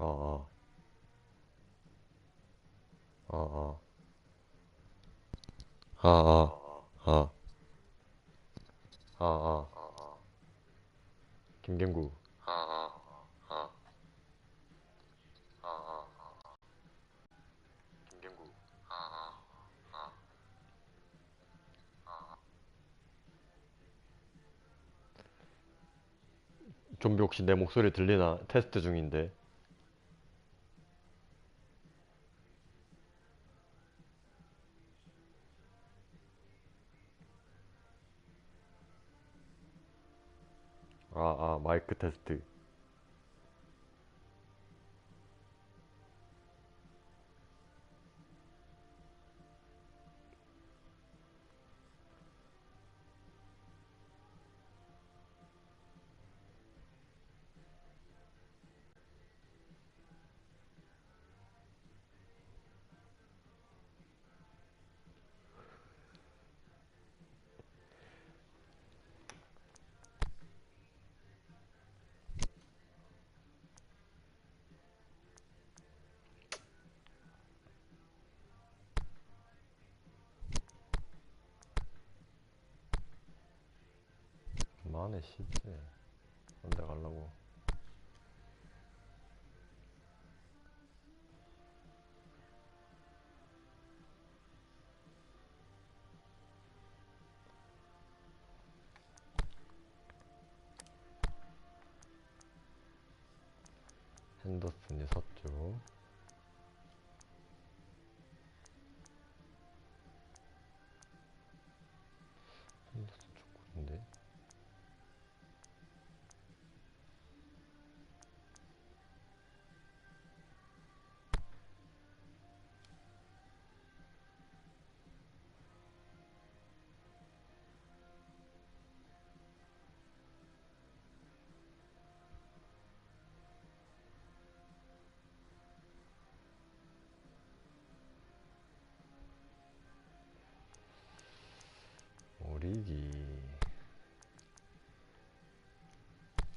어, 어, 어, 어, 어, 어, 어, 어, 김경구, 좀비 혹시 내 목소리 들리나 테스트 중인데. 마이크 테스트. 그만해, 씨지. 언제 가려고. 핸더슨이 섰죠. 핸더슨 축구인데.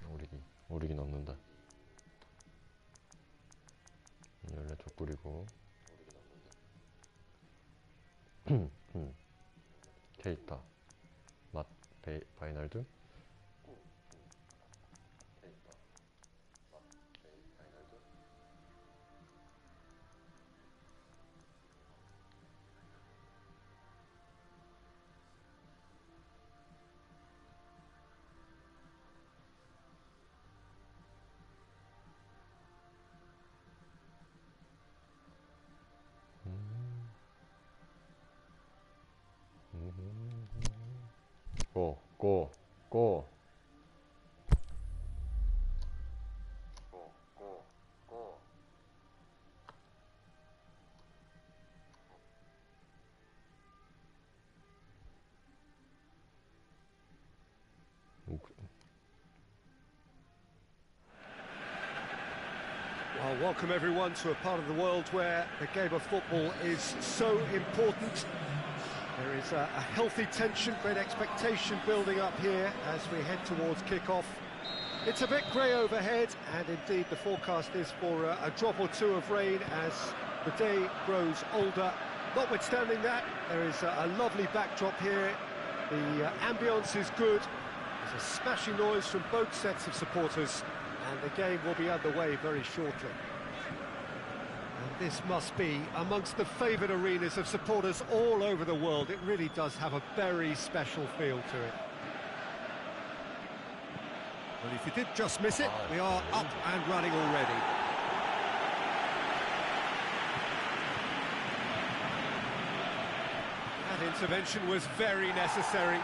오리기, 오리기 넣는다. 원래 족구리고. 케이타, 바이날드. 고, 고, 고. Well, welcome everyone to a part of the world where the game of football is so important. There is a healthy tension, great expectation building up here as we head towards kick-off. It's a bit grey overhead, and indeed the forecast is for a drop or two of rain as the day grows older. Notwithstanding that, there is a lovely backdrop here. The ambience is good. There's a smashing noise from both sets of supporters, and the game will be underway very shortly. And this must be amongst the favoured arenas of supporters all over the world. It really does have a very special feel to it. Well, if you did just miss it, we are up and running already. That intervention was very necessary.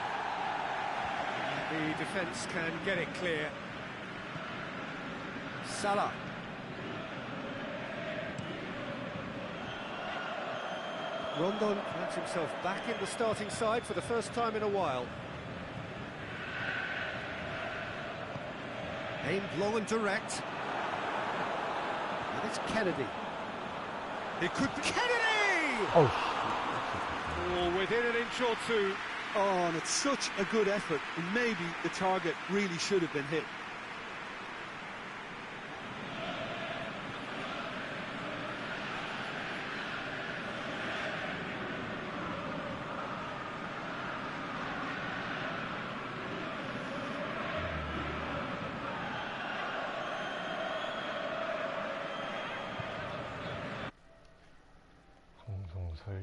The defence can get it clear. Salah. Rondon finds himself back in the starting side for the first time in a while. Aimed long and direct. And it's Kennedy. It could be Kennedy! Oh, Oh, within an inch or two. Oh, and it's such a good effort, and maybe the target really should have been hit.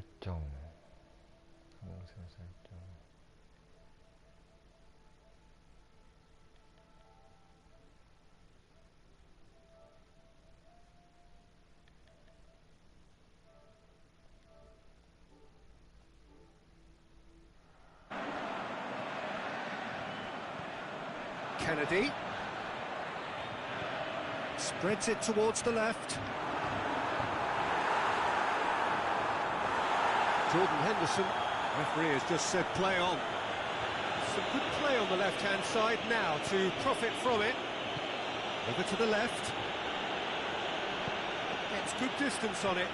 설정. 상세 설정. Kennedy spreads it towards the left. Jordan Henderson, referee has just said play on. Some good play on the left-hand side now to profit from it. Over to the left. Gets good distance on it.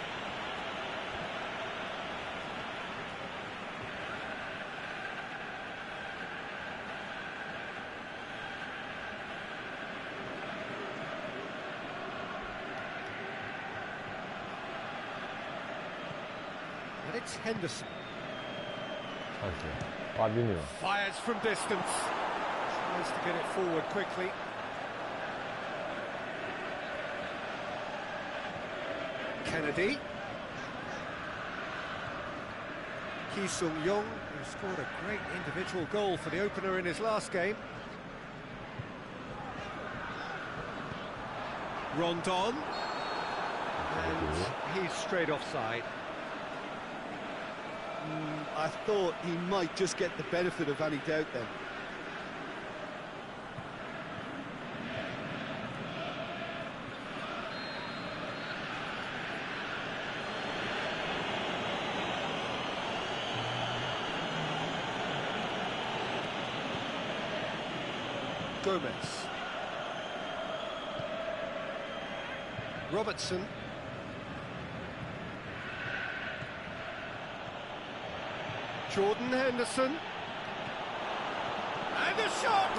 And it's Henderson. 위닝. Fires from distance. Tries to get it forward quickly. Kennedy. Ki Sung-young, who scored a great individual goal for the opener in his last game. Rondon. And he's straight offside. I thought he might just get the benefit of any doubt then. Gomez. Robertson. Jordan Henderson. And a shot!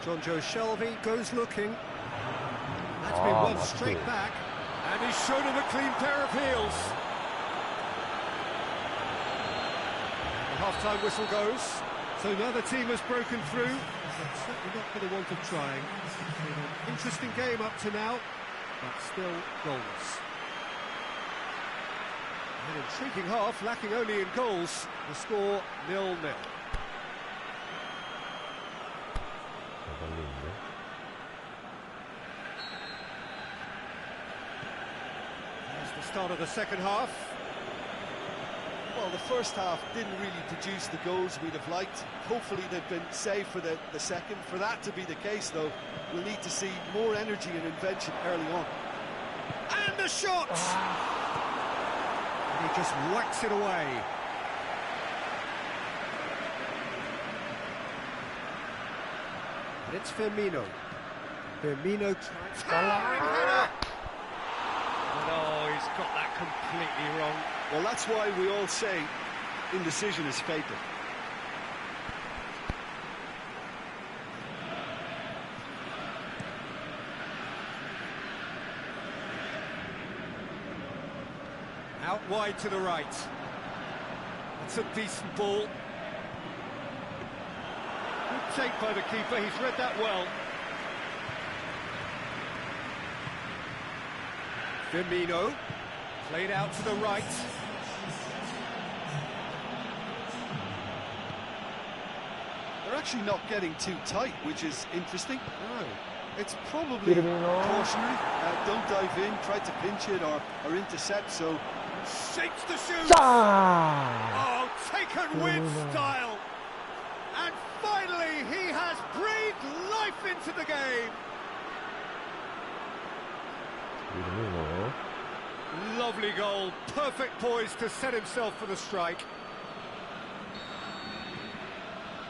John Joe Shelby goes looking. That's been won straight back. And he's shown him a clean pair of heels. The half-time whistle goes. So now the team has broken through. They're certainly not for the want of trying. It's been an interesting game up to now, but still goalless. An intriguing half, lacking only in goals. The score 0-0. There's the start of the second half. Well, the first half didn't really produce the goals we'd have liked. Hopefully they've been saved for the second. For that to be the case, though, we'll need to see more energy and invention early on. And the shot! And he just whacks it away. And it's Firmino. Firmino tries... Towering header! No, he's got that completely wrong. Well, that's why we all say indecision is fatal. Out wide to the right. That's a decent ball. Good take by the keeper, he's read that well. Firmino, played out to the right. They're actually not getting too tight, which is interesting. No. It's probably cautionary. Don't dive in, try to pinch it or intercept, so... Shakes the shoot! Oh, taken with style! And finally, he has breathed life into the game! Lovely goal, perfect poise to set himself for the strike.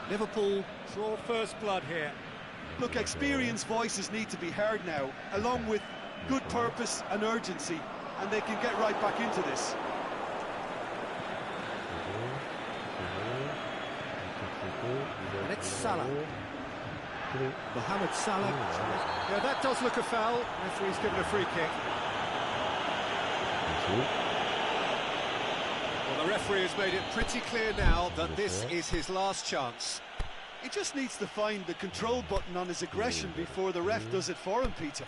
Liverpool draw first blood here. Look, experienced voices need to be heard now, along with good purpose and urgency, and they can get right back into this. And it's Salah. Mohamed Salah. Yeah, that does look a foul. Referee's given a free kick. Well, the referee has made it pretty clear now that this is his last chance. He just needs to find the control button on his aggression before the ref does it for him, Peter.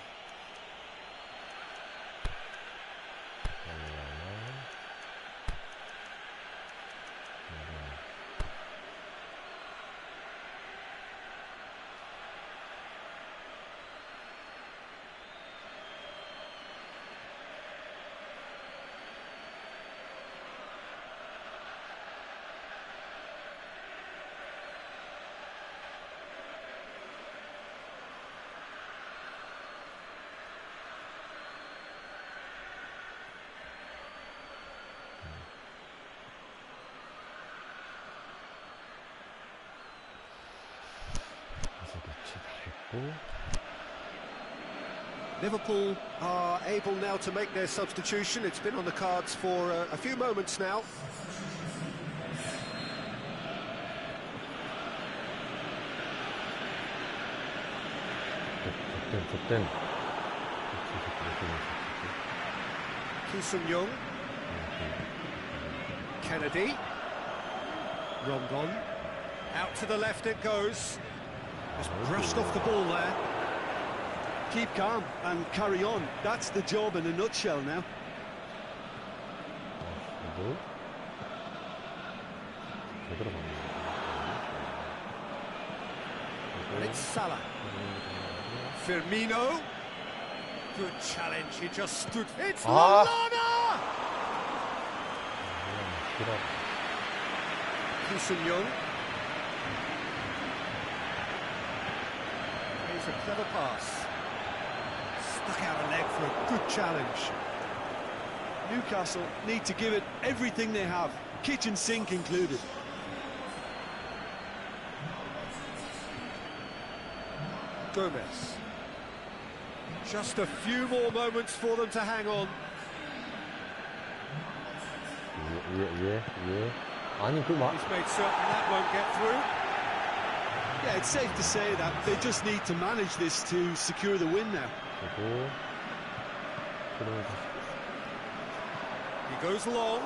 Liverpool are able now to make their substitution. It's been on the cards for a few moments now. Ki-Sung-young, Kennedy, Rondon, out to the left it goes. Just brushed off the ball there. Keep calm and carry on. That's the job in a nutshell now. And it's Salah. Firmino. Good challenge, he just stood. It's Lallana! Ki-Sung-young. Here's a clever pass. Stuck out a leg for a good challenge. Newcastle need to give it everything they have, kitchen sink included. Gomez. Just a few more moments for them to hang on. 아니 그 막. He's made certain that won't get through. Yeah, it's safe to say that they just need to manage this to secure the win now. He goes long.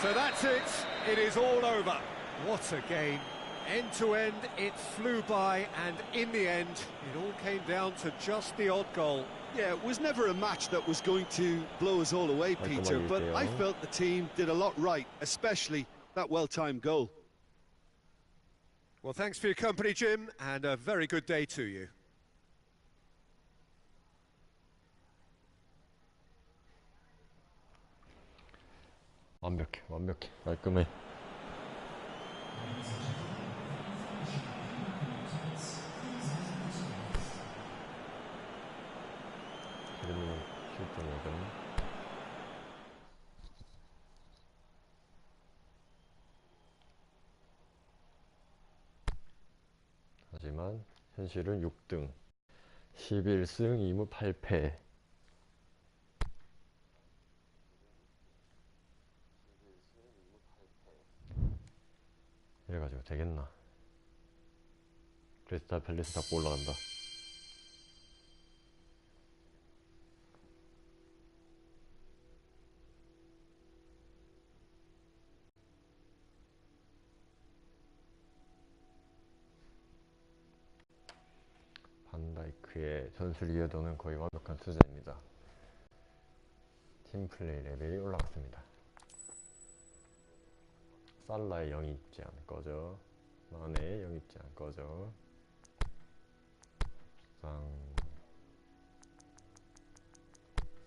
So that's it. It is all over. What a game. End to end, it flew by, and in the end, it all came down to just the odd goal. Yeah, it was never a match that was going to blow us all away, Peter, but I felt the team did a lot right, especially that well-timed goal. Well, thanks for your company, Jim, and a very good day to you. 완벽해, 깔끔해. 그러면 실점이거든. 하지만 현실은 6등, 11승 2무 8패. 이래가지고 되겠나? 크리스탈 팰리스 잡고 올라간다. 반다이크의 전술 이어도는 거의 완벽한 투자입니다. 팀플레이 레벨이 올라갔습니다. 살라의 영이 있지 않을 거죠. 마네의 영이 있지 않을 거죠.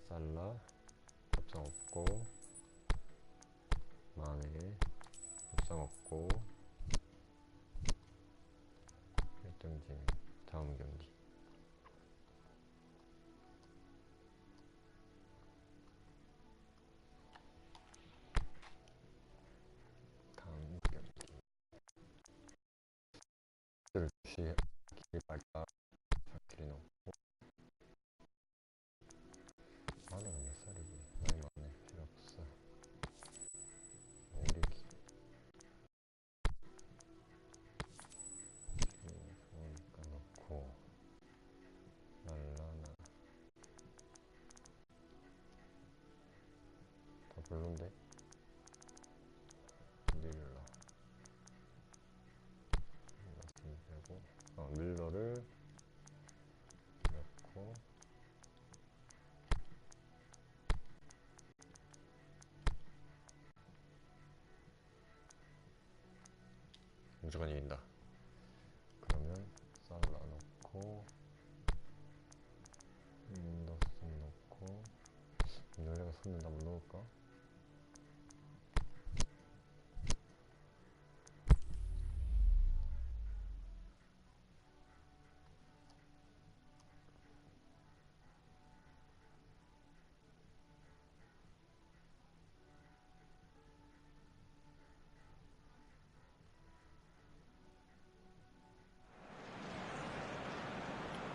살라 협상 없고, 마네 협상 없고, 1등진 다음 경기. 다음 경기. 를 기발까 샤킬이 넘고. 마네가 몇 살이지? 나이 많네. 필요 없어. 오리기. 좋으니까 넣고. 랄라나. 무조건 이긴다. 그러면 살라 넣고 인더슨 넣고 노래가 손을 한번 넣을까?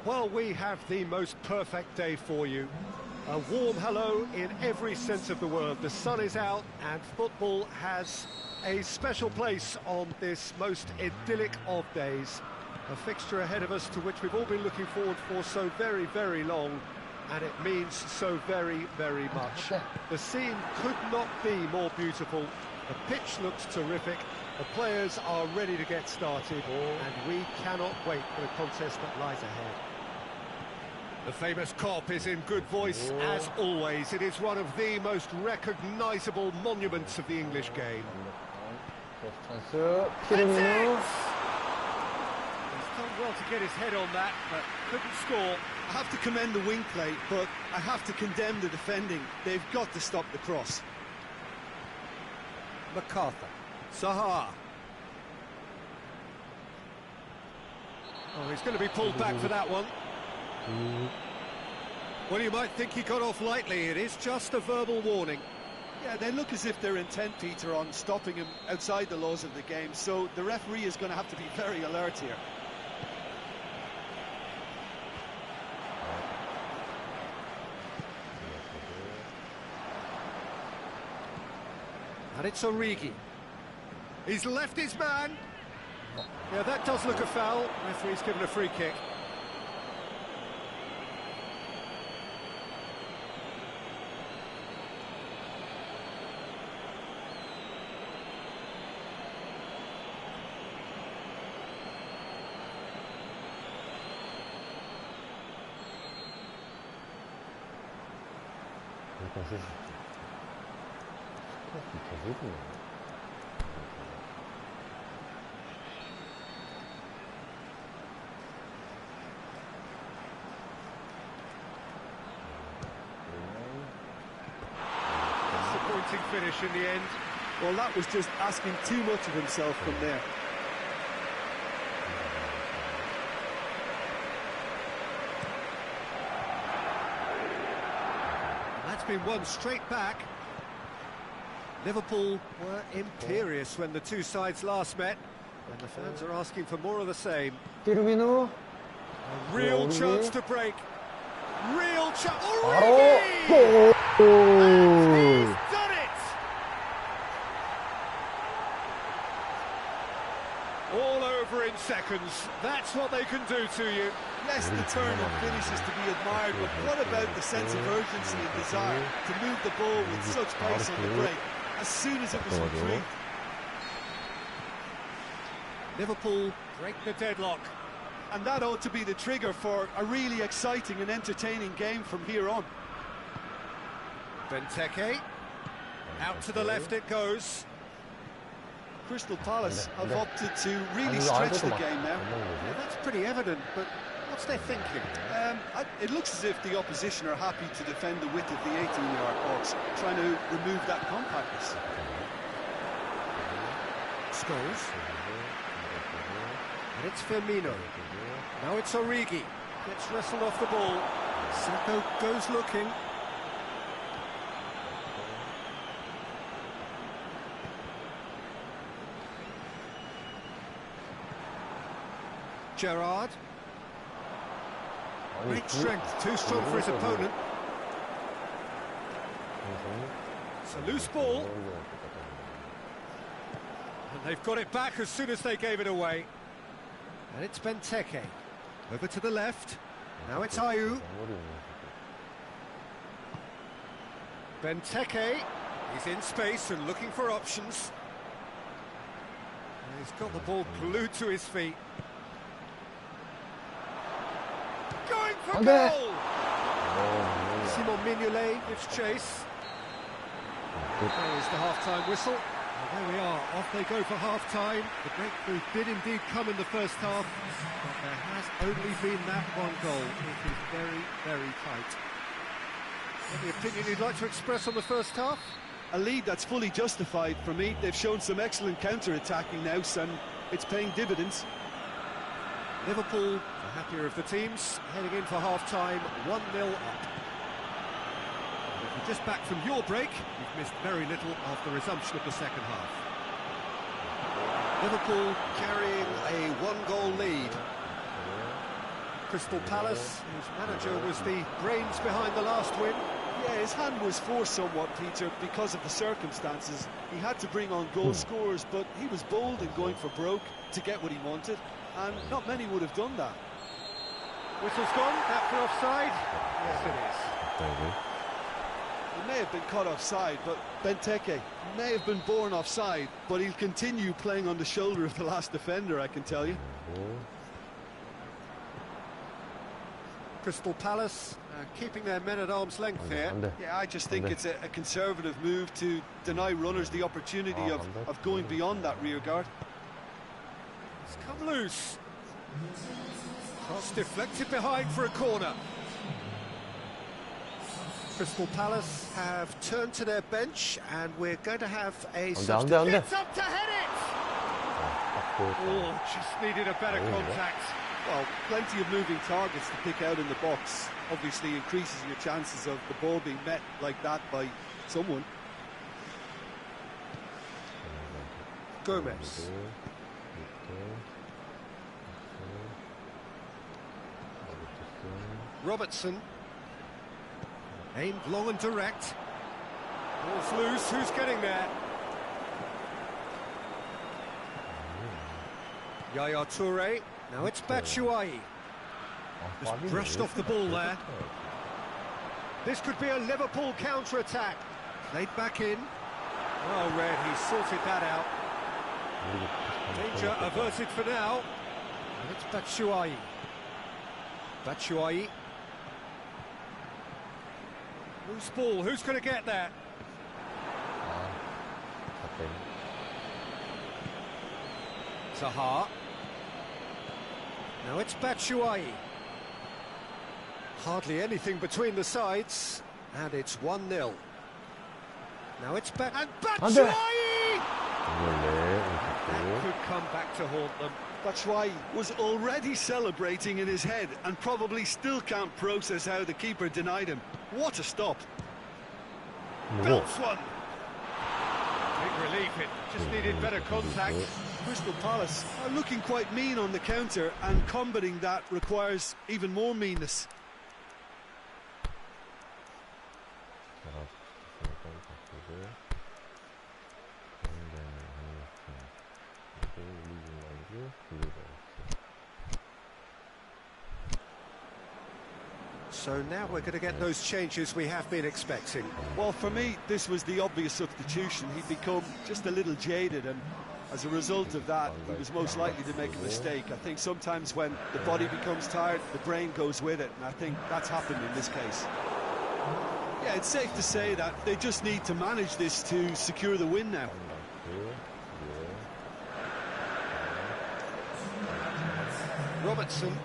Well, we have the most perfect day for you. A warm hello in every sense of the word. The sun is out and football has a special place on this most idyllic of days. A fixture ahead of us to which we've all been looking forward for so very, very long, and it means so very, very much. The scene could not be more beautiful. The pitch looks terrific. The players are ready to get started, and we cannot wait for the contest that lies ahead. The famous cop is in good voice, as always. It is one of the most recognisable monuments of the English game. 찬스 피르미노. He's done well to get his head on that, but couldn't score. I have to commend the wing play, but I have to condemn the defending. They've got to stop the cross. MacArthur. Zaha. Oh, he's going to be pulled back for that one. Well, you might think he got off lightly. It is just a verbal warning. Yeah, they look as if they're intent, Peter, on stopping him outside the laws of the game, so the referee is going to have to be very alert here. And it's Origi. He's left his man. Yeah, that does look a foul. Referee's given a free kick. Disappointing finish in the end. Well, that was just asking too much of himself from there. That's been won straight back. Liverpool were imperious when the two sides last met, and the fans are asking for more of the same. 피르미노. A real chance to break. Real chance. Origi! 바로 And he's done it! All over in seconds. That's what they can do to you. Yes, the turn and finish is to be admired, but what about the sense of urgency and desire to move the ball with such pace on the break as soon as it was retrieved? Liverpool break the deadlock. And that ought to be the trigger for a really exciting and entertaining game from here on. Benteke. Out to the left it goes. Crystal Palace have opted to really stretch the game now. Yeah, that's pretty evident, but what's their thinking? It looks as if the opposition are happy to defend the width of the 18-yard box, trying to remove that compactness. Scholes. And it's Firmino. Now it's Origi. Gets wrestled off the ball. Sacco goes looking. Gerrard. Great strength, too strong for his opponent. It's a loose ball. And they've got it back as soon as they gave it away. And it's Benteke. Over to the left. Now it's Ayew. Benteke. He's in space and looking for options. And he's got the ball glued to his feet. Going for goal! Simon Mignolet gives chase. There's the half-time whistle. There we are, off they go for half-time. The breakthrough did indeed come in the first half, but there has only been that one goal. It is very, very tight. Any opinion you'd like to express on the first half? A lead that's fully justified for me. They've shown some excellent counter-attacking now, and it's paying dividends. Liverpool, the happier of the teams, heading in for half-time, 1-0 up. If you're just back from your break, you've missed very little of the resumption of the second half. Liverpool carrying a one-goal lead. Crystal Palace, whose manager was the brains behind the last win. Yeah, his hand was forced somewhat, Peter, because of the circumstances. He had to bring on goal scorers, but he was bold in going for broke to get what he wanted, and not many would have done that. Whistle's gone, that for offside? Yes, it is. He may have been caught offside, but Benteke may have been born offside, but he'll continue playing on the shoulder of the last defender, I can tell you. Crystal Palace keeping their men at arm's length here. Yeah, I just think it's a conservative move to deny runners the opportunity of going beyond that rear guard. It's come loose. Cross deflected behind for a corner. Crystal Palace have turned to their bench, and we're going to have a substitute. Gets up to head it! Oh, just needed a better contact. Well, plenty of moving targets to pick out in the box. Obviously increases your chances of the ball being met like that by someone. Gomez. Robertson. Aimed long and direct. Ball's loose, who's getting there? Yaya Toure. Now it's Batshuayi. Just brushed off the ball there. This could be a Liverpool counter-attack. Played back in. Well read, he sorted that out. Danger averted for now. And it's Batshuayi. Batshuayi. Loose ball, who's going to get there? Zaha. Now it's Batshuayi. Hardly anything between the sides, and it's 1-0. Now it's and Batshuayi! That could come back to haunt them. Batshuayi was already celebrating in his head and probably still can't process how the keeper denied him. What a stop. Belts one. Big relief, it just needed better contact. Crystal Palace are looking quite mean on the counter, and combating that requires even more meanness. So now we're going to get those changes we have been expecting. Well, for me, this was the obvious substitution. He'd become just a little jaded, and as a result of that, he was most likely to make a mistake. I think sometimes when the body becomes tired, the brain goes with it, and I think that's happened in this case. Yeah, it's safe to say that they just need to manage this to secure the win now. Robertson.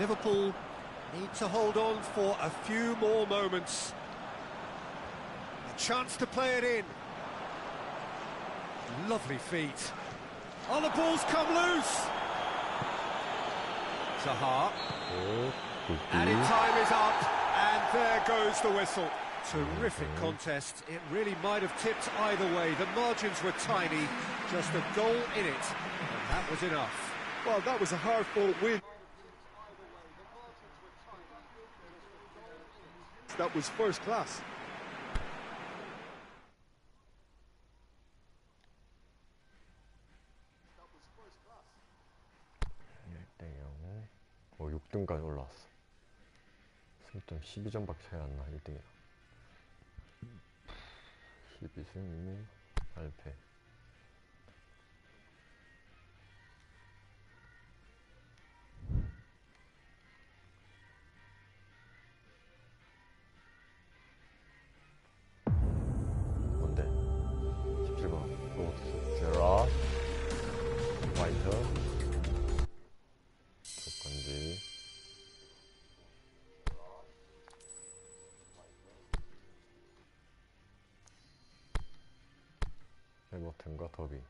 Liverpool need to hold on for a few more moments. A chance to play it in. Lovely feet. Oh, the ball's come loose. Zaha. Added time is up, and there goes the whistle. Terrific contest. It really might have tipped either way. The margins were tiny, just a goal in it, and that was enough. Well, that was a hard-fought win. That was first class. 오, 6등까지 올라왔어. 승점 12점밖에 차이 안 나. 1등이랑 12승 2무 8패. 해머튼과 더비.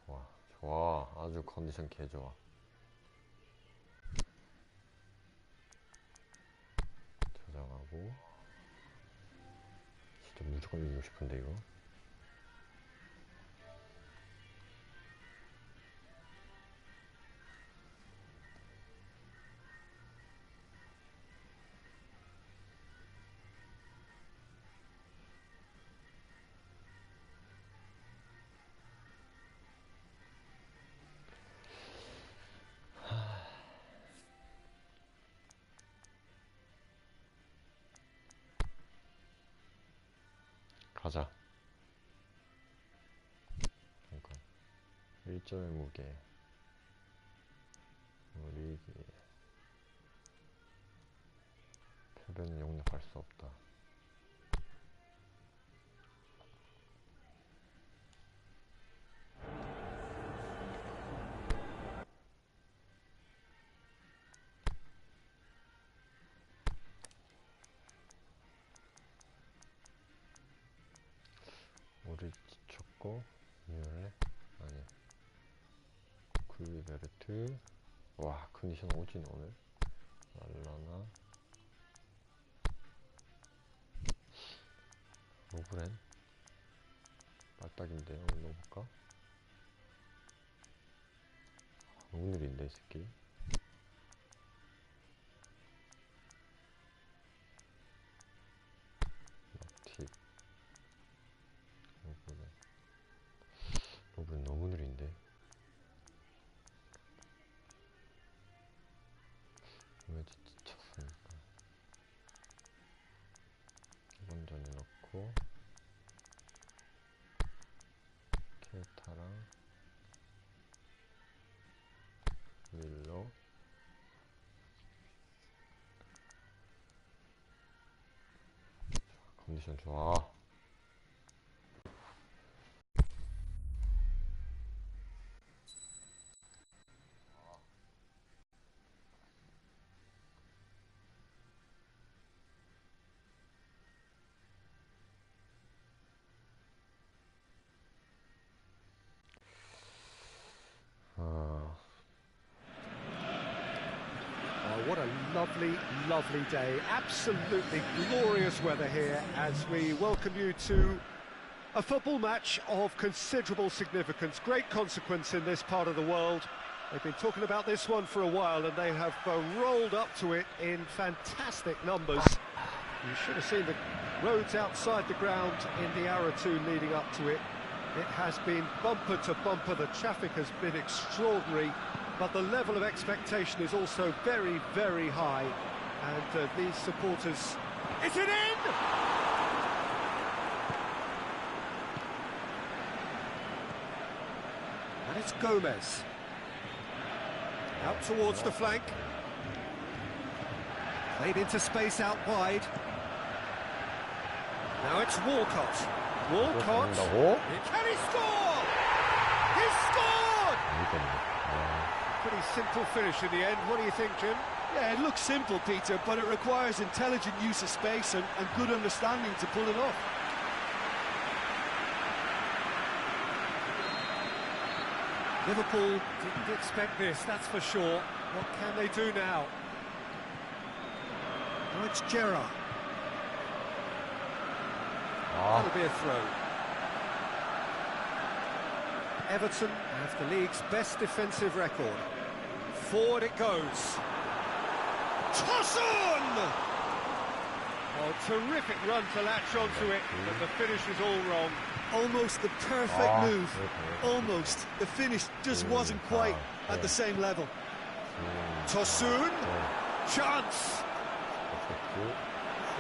좋아, 좋아. 아주 컨디션 개 좋아. 저장하고. 진짜 무조건 이기고 싶은데 이거. 가자. 잠깐. 1점의 무게. 리기. 패배는 용납할 수 없다. 우리 지쳤고 미울레 아니야. 굴리베르트. 와 컨디션 오진 오늘. 말라나. 로브렌. 빨딱인데 오늘 넣어볼까? 너무 느린데 이 새끼. 틱. 로브렌 너무 느린데. 왜 지쳤으니까 이번 전에 넣고 케이타랑 윌로. 컨디션 좋아. What a lovely, lovely day. Absolutely glorious weather here as we welcome you to a football match of considerable significance, great consequence in this part of the world. They've been talking about this one for a while and they have rolled up to it in fantastic numbers. You should have seen the roads outside the ground in the hour or two leading up to it. It has been bumper to bumper. The traffic has been extraordinary, but the level of expectation is also very, very high. And these supporters... Is it in? And it's Gomez. Out towards the flank. Played into space out wide. Now it's Walcott. Walcott. Can he score? He scored! Pretty simple finish in the end. What do you think, Jim? Yeah, it looks simple, Peter, but it requires intelligent use of space and good understanding to pull it off. Liverpool didn't expect this, that's for sure. What can they do now? Oh, it's Gerrard. That'll be a throw. Everton have the league's best defensive record. Forward it goes. Tosun! Oh, terrific run to latch onto it, but the finish is all wrong. Almost the perfect move. Almost. The finish just wasn't quite at the same level. Tosun! Chance!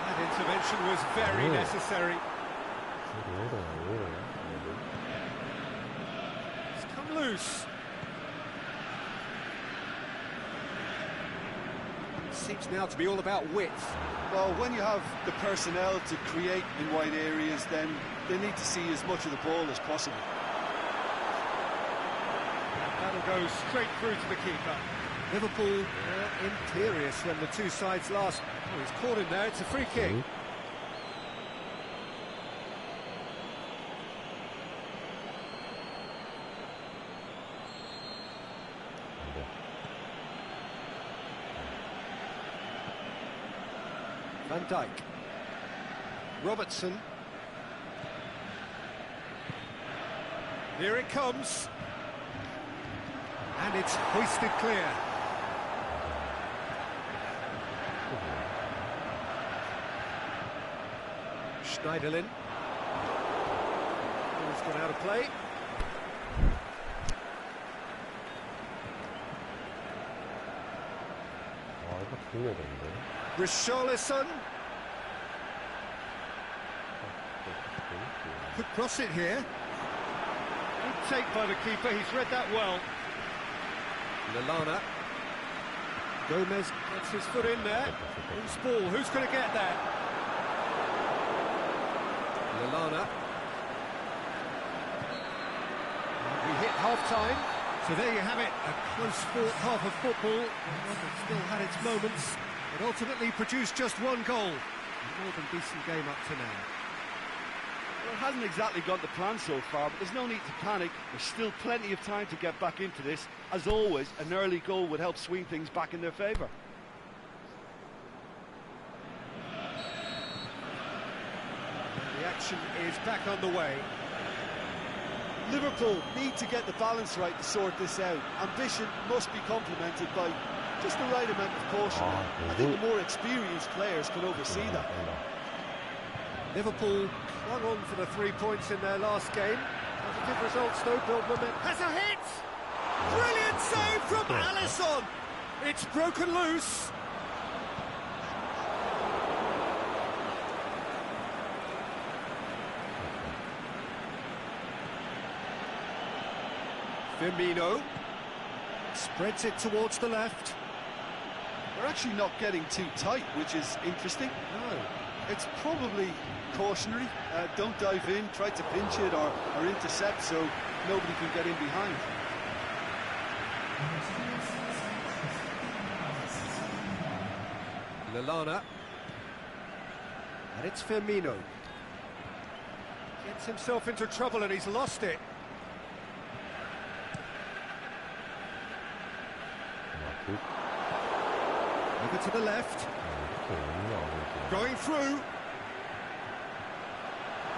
That intervention was very necessary. It's come loose. Seems now to be all about width. Well, when you have the personnel to create in wide areas, then they need to see as much of the ball as possible. That'll go straight through to the keeper. Liverpool imperious when the two sides last. Oh, he's caught him there, it's a free kick. Van Dijk. Robertson. Here it comes. And it's hoisted clear. Schneiderlin. Ball's gone out of play. 아, 이거 돌려야 되는데. Richarlison. Could cross it here. Good take by the keeper, he's read that well. Lallana. Gomez gets his foot in there. Loose ball, who's going to get that? Lallana. We hit half-time, so there you have it. A close-fought half of football. It still had its moments. It ultimately produced just one goal. A more than decent game up to now. Well, it hasn't exactly gone to plan so far, but there's no need to panic. There's still plenty of time to get back into this. As always, an early goal would help swing things back in their favour. The action is back on the way. Liverpool need to get the balance right to sort this out. Ambition must be complemented by just the right amount of caution. I think the more experienced players can oversee that. Liverpool clung on for the 3 points in their last game. Positive results though, build momentum. Has a hit! Brilliant save from Alisson! It's broken loose. Firmino spreads it towards the left. They're actually not getting too tight, which is interesting. No. It's probably cautionary. Don't dive in, try to pinch it or intercept so nobody can get in behind. Lallana. And it's Firmino. Gets himself into trouble and he's lost it. Over to the left. Going through.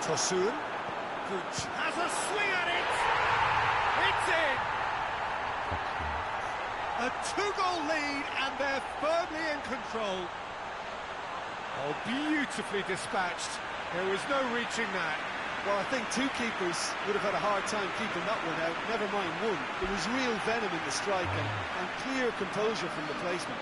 Tosun. Has a swing at it. It's in. A 2-goal lead and they're firmly in control. Oh, beautifully dispatched. There was no reaching that. Well, I think two keepers would have had a hard time keeping that one out, never mind one. There was real venom in the strike and clear composure from the placement.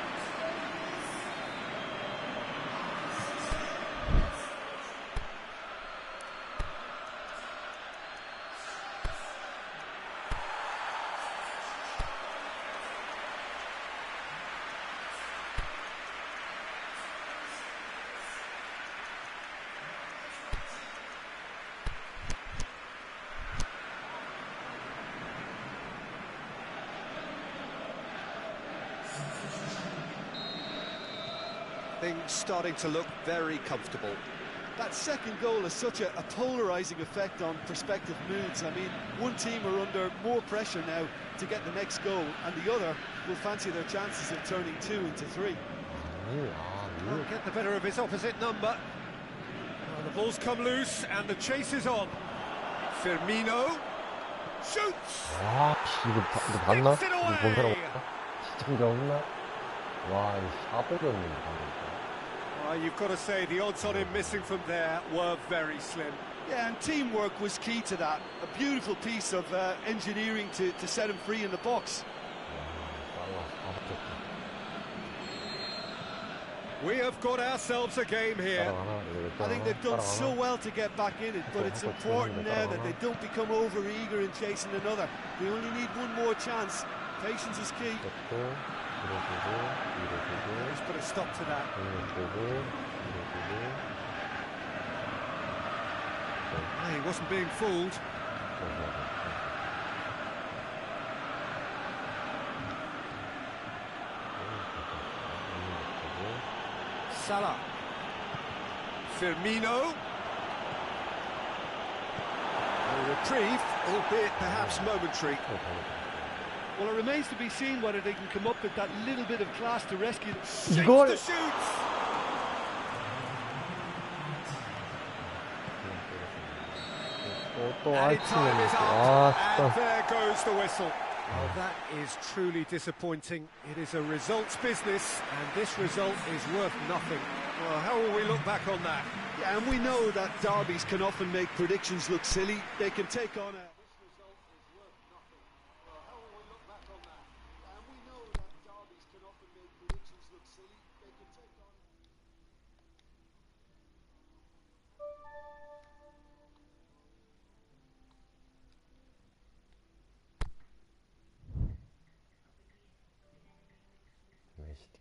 Things starting to look very comfortable. That second goal has such a polarising effect on prospective moods. I mean, one team are under more pressure now to get the next goal, and the other will fancy their chances of turning 2 into 3. Can't get the better of his opposite number. Well, the ball's come loose, and the chase is on. Firmino shoots! 와, 이거 봤나? 이거 본 사람 없나? 시청자 없나? 와, 이 샤버렸는데 방금. You've got to say, the odds on him missing from there were very slim. Yeah, and teamwork was key to that. A beautiful piece of engineering to set him free in the box. We have got ourselves a game here. I think they've done so well to get back in it, but it's important now that they don't become over-eager in chasing another. They only need one more chance. Patience is key. Let's put a stop to that. He wasn't being fooled. Salah. Firmino. A reprieve, albeit perhaps momentary. Well, it remains to be seen whether they can come up with that little bit of class to rescue them. 이걸 The shoots. 또 And in time is out, and 진짜. there goes the whistle. Well, that is truly disappointing. It is a results business, and this result is worth nothing. Well, how will we look back on that? Yeah, and we know that derbies can often make predictions look silly. They can take on a... This result is worth nothing. Well, how will we look back on that? And we know that derbies can often make predictions look silly. They can take on...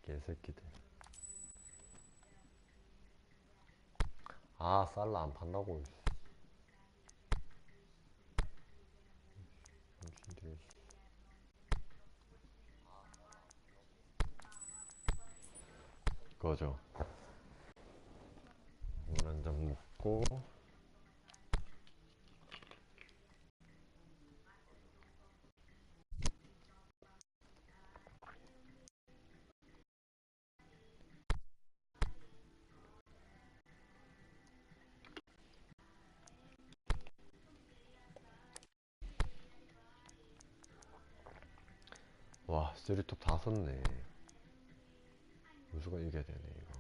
개새끼들. 아, 살라 안 판다고. 이거죠. 물 한 잔 먹고. 와, 쓰리톱 다 썼네. 무수가 이겨야 되네, 이거.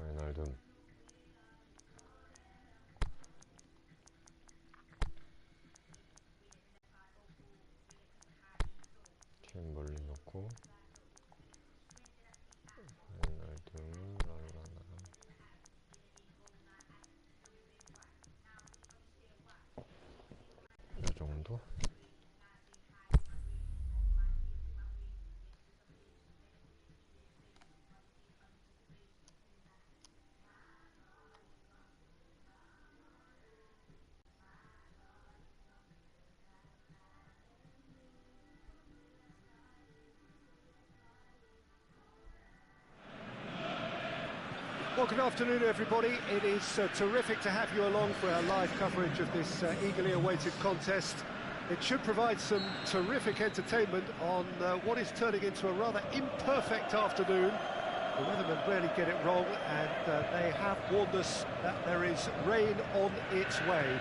와이날둠. 팀 멀리 놓고. 와이날둠, 랄라나. 이 정도? Well, good afternoon, everybody. It is terrific to have you along for our live coverage of this eagerly awaited contest. It should provide some terrific entertainment on what is turning into a rather imperfect afternoon. The weathermen rarely get it wrong, and they have warned us that there is rain on its way.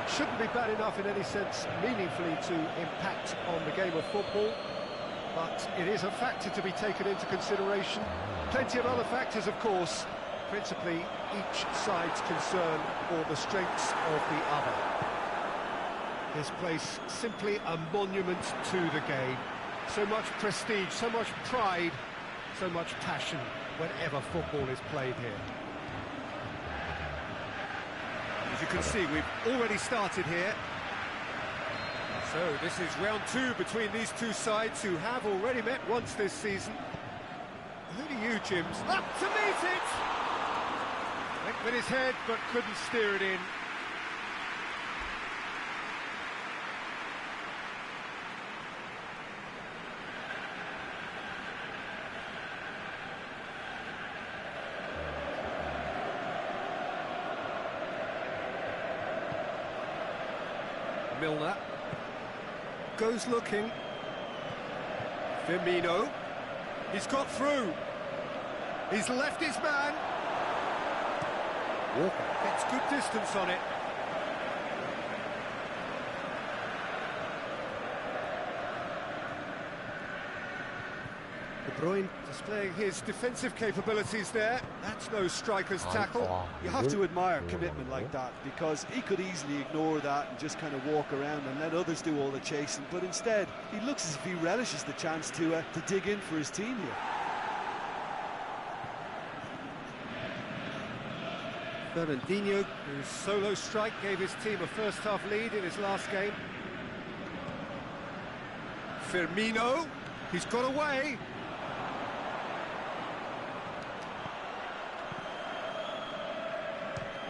Shouldn't be bad enough in any sense meaningfully to impact on the game of football, but it is a factor to be taken into consideration. Plenty of other factors, of course, principally each side's concern for the strengths of the other. This place simply a monument to the game. So much prestige, so much pride, so much passion whenever football is played here. As you can see, we've already started here. So this is round two between these two sides who have already met once this season. Who do you, Jims? Up to meet it! Went with his head, but couldn't steer it in. Milner goes looking. Firmino. He's got through. He's left his man. Walker gets good distance on it. De Bruyne displaying his defensive capabilities there. That's no striker's tackle. You have to admire commitment like that, because he could easily ignore that and just kind of walk around and let others do all the chasing, but instead he looks as if he relishes the chance to dig in for his team here. Fernandinho, whose solo strike gave his team a first-half lead in his last game. Firmino, he's got away.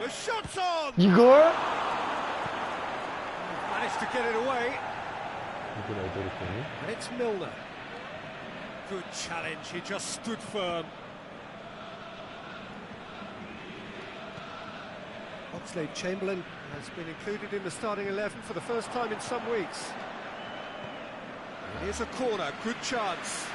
The shot's on! 이걸? Managed to get it away. 이걸 어디로 보니? And it's Milner. Good challenge, he just stood firm. Oxlade-Chamberlain has been included in the starting 11 for the first time in some weeks. Here's a corner, good chance.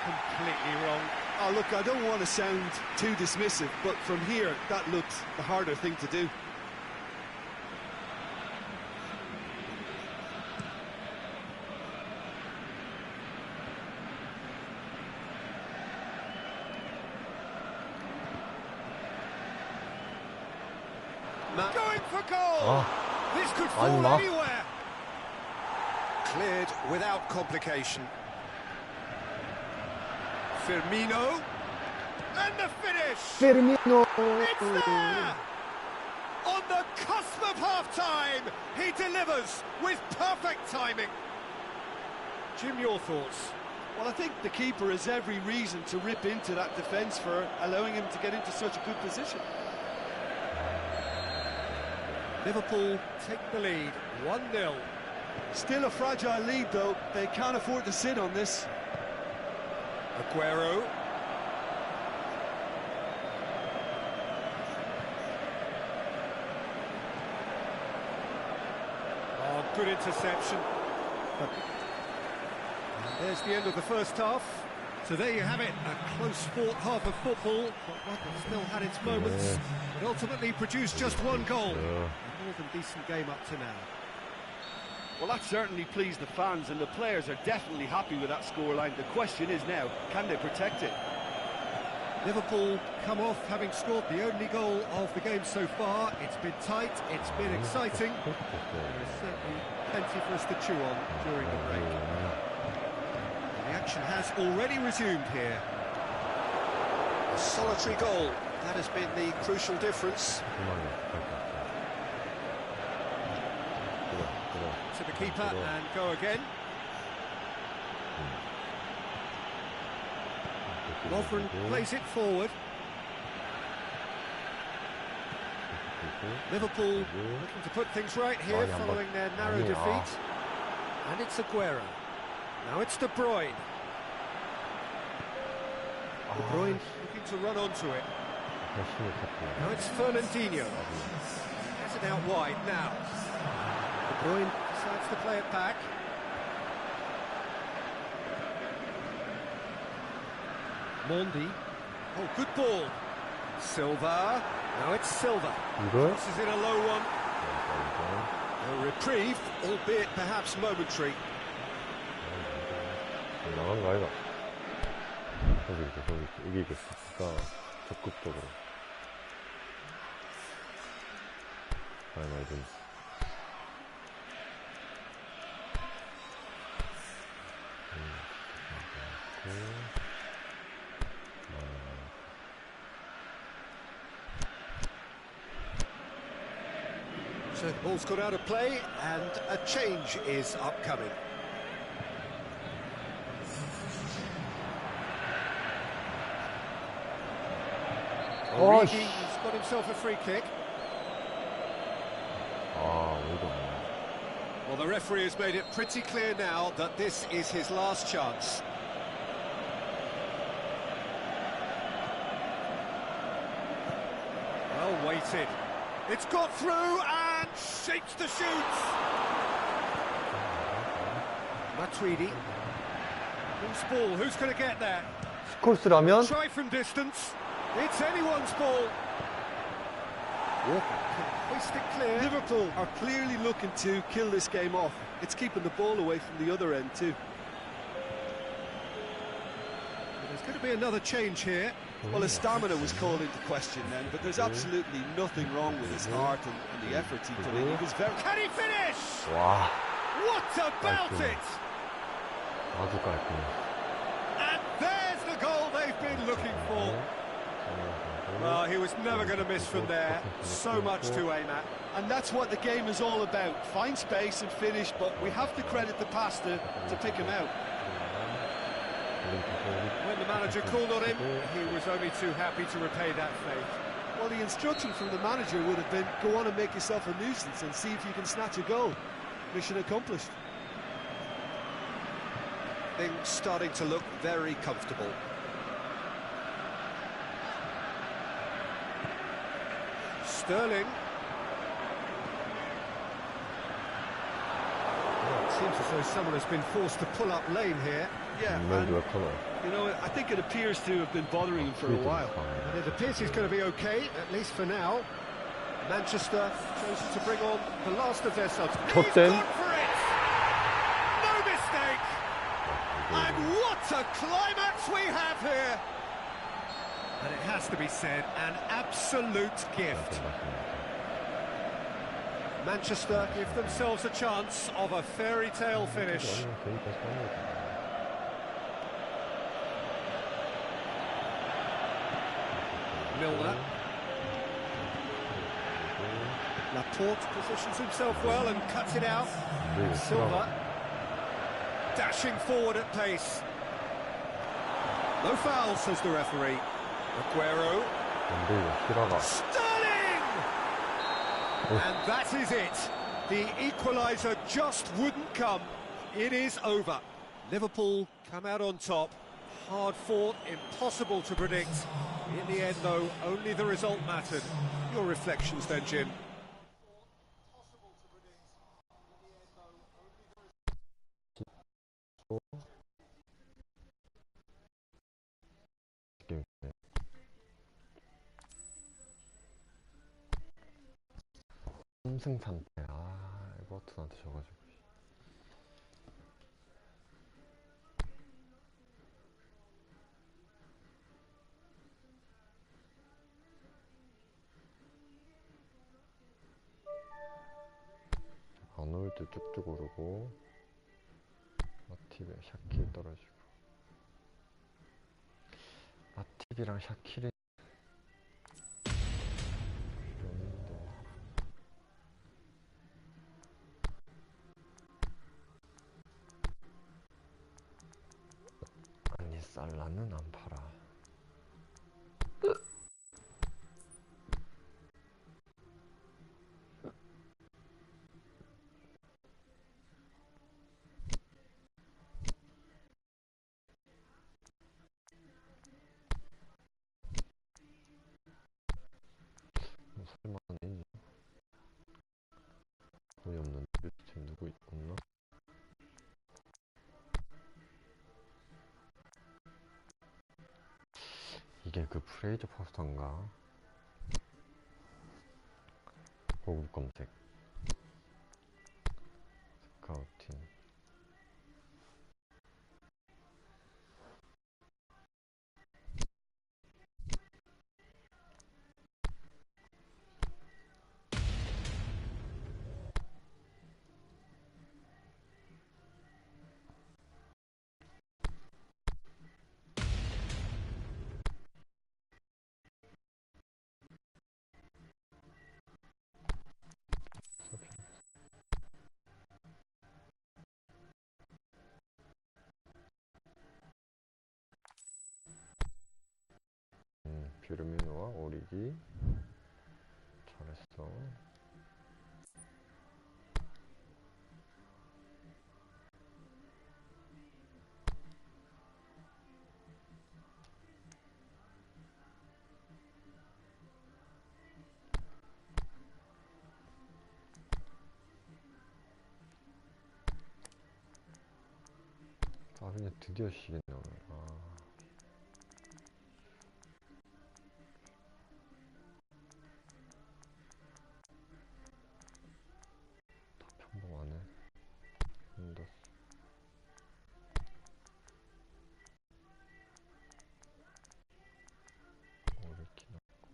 completely wrong. Oh, look, I don't want to sound too dismissive, but from here, that looked the harder thing to do. Going for goal! This could fall anywhere. Cleared without complication. Firmino. And the finish! Firmino! It's there! On the cusp of half-time, he delivers with perfect timing. Jim, your thoughts? Well, I think the keeper has every reason to rip into that defence for allowing him to get into such a good position. Liverpool take the lead, 1-0. Still a fragile lead, though. They can't afford to sit on this. Aguero. Oh, good interception. And there's the end of the first half. So there you have it, a close-fought half of football, but one that still had its moments, but ultimately produced just one goal. A more than decent game up to now. Well, that certainly pleased the fans, and the players are definitely happy with that scoreline. The question is now, can they protect it? Liverpool come off having scored the only goal of the game so far. It's been tight, it's been exciting. There's certainly plenty for us to chew on during the break. The action has already resumed here. A solitary goal, that has been the crucial difference. To the keeper and go again. Lovren plays it forward. Liverpool looking to put things right here following their narrow defeat. And it's Aguero. Now it's De Bruyne. De Bruyne looking to run onto it. Now it's Fernandinho. Has it out wide now. De Bruyne decides to play it back. Mondi. Oh, good ball. Silva. Now it's Silva. This is in a low one. A reprieve, albeit perhaps momentary. 나간 거 아이가? 저기 이기겠으니까 적극적으로. 말든. So the ball's got out of play and a change is upcoming. Origi has got himself a free kick. Well, the referee has made it pretty clear now that this is his last chance. Well weighted. It's got through and shapes to shoot. Matuidi. Loose ball, who's going to get there? 스콜스라면? Try from distance. It's anyone's ball. Walker can hoist it clear. Liverpool are clearly looking to kill this game off. It's keeping the ball away from the other end too. There's going to be another change here. Well, his stamina was called into question then, but there's absolutely nothing wrong with his heart and the effort he put in. He was very... Can he finish? 와, What about it? 아주 깔끔해. And there's the goal they've been looking for. Well, he was never going to miss from there. So much to aim at. And that's what the game is all about. Find space and finish, but we have to credit the pass to pick him out. When the manager called on him, he was only too happy to repay that faith. Well, the instruction from the manager would have been, go on and make yourself a nuisance and see if you can snatch a goal. Mission accomplished. Things starting to look very comfortable. Sterling. Seems as though someone has been forced to pull up lane here. Yeah, 왼쪽 and, 코너. you know, I think it appears to have been bothering him for a while. And it appears he's going to be okay, at least for now. Manchester chosen to bring on the last of their subs. He's 좆된. gone for it! No mistake! And what a climax we have here! And it has to be said, an absolute gift. Manchester give themselves a chance of a fairy tale finish. Milner. Laporte positions himself well and cuts it out. Silva dashing forward at pace. No foul, says the referee. Aguero. Sterling! And that is it. The equaliser just wouldn't come. It is over. Liverpool come out on top. Hard fought, impossible to predict. In the end, though, only the result mattered. Your reflections then, Jim? 삼승 3패. 아, 에버튼한테 져가지고. 아놀드 쭉쭉 오르고 마팁에 샤킬 떨어지고. 마팁이랑 샤킬이 필요했는데. 아니 살라는 안 팔아. 설마네. 거의 없는데 지금 누구 없나? 이게 그 프레이저 포스터인가? 고급 검색 스카우팅. 비르미노와 오리기 잘했어. 아 근데 드디어 쉬겠네 오늘. 아. 평범하네. 힘들었어. 오리기 넣고.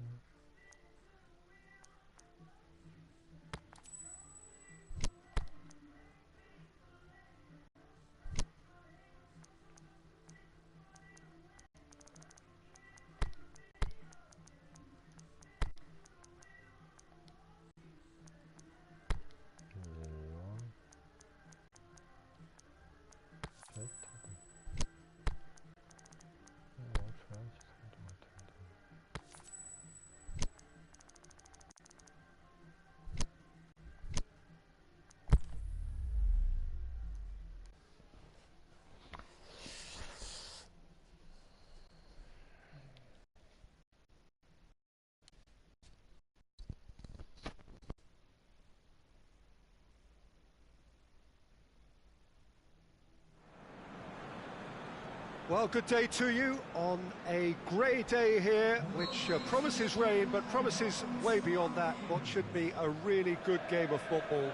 Well, good day to you on a grey day here, which promises rain, but promises way beyond that what should be a really good game of football.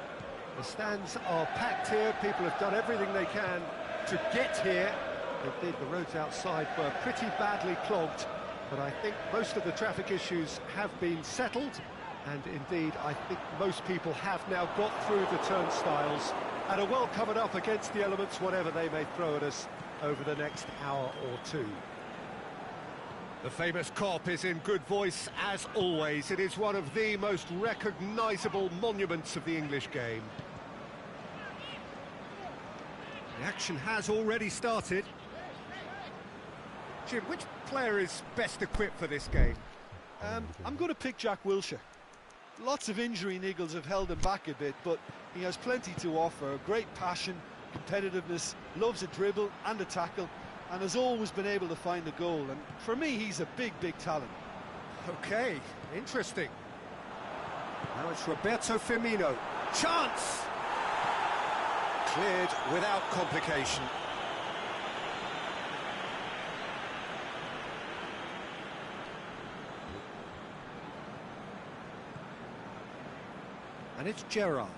The stands are packed here, people have done everything they can to get here. Indeed, the roads outside were pretty badly clogged, but I think most of the traffic issues have been settled, and indeed, I think most people have now got through the turnstiles and are well covered up against the elements, whatever they may throw at us over the next hour or two. The famous Kop is in good voice, as always. It is one of the most recognisable monuments of the English game. The action has already started. Jim, which player is best equipped for this game? I'm going to pick Jack Wilshere. Lots of injury niggles have held him back a bit, but he has plenty to offer. Great passion, competitiveness, loves a dribble and a tackle, and has always been able to find the goal. And for me, he's a big talent. Okay, interesting. Now it's Roberto Firmino. Chance! Cleared without complication. And it's Gerrard.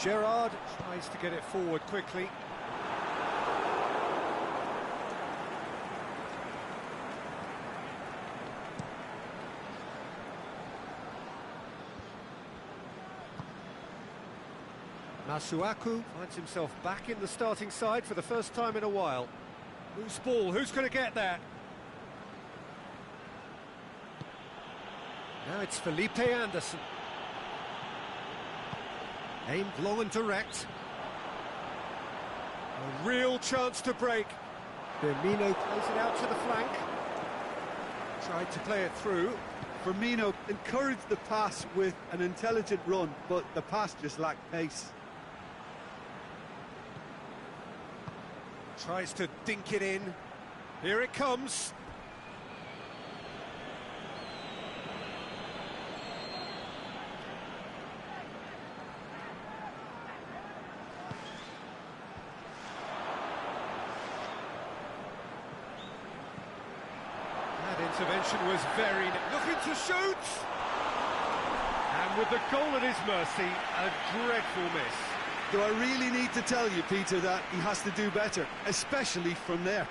Gerrard tries to get it forward quickly. Masuaku finds himself back in the starting side for the first time in a while. Loose ball, who's going to get that? Now it's Felipe Anderson. Aimed long and direct. A real chance to break. Firmino plays it out to the flank. Tried to play it through. Firmino encouraged the pass with an intelligent run, but the pass just lacked pace. Tries to dink it in. Here it comes. Intervention was very... looking to shoot! And with the goal at his mercy, a dreadful miss. Do I really need to tell you, Peter, that he has to do better, especially from there?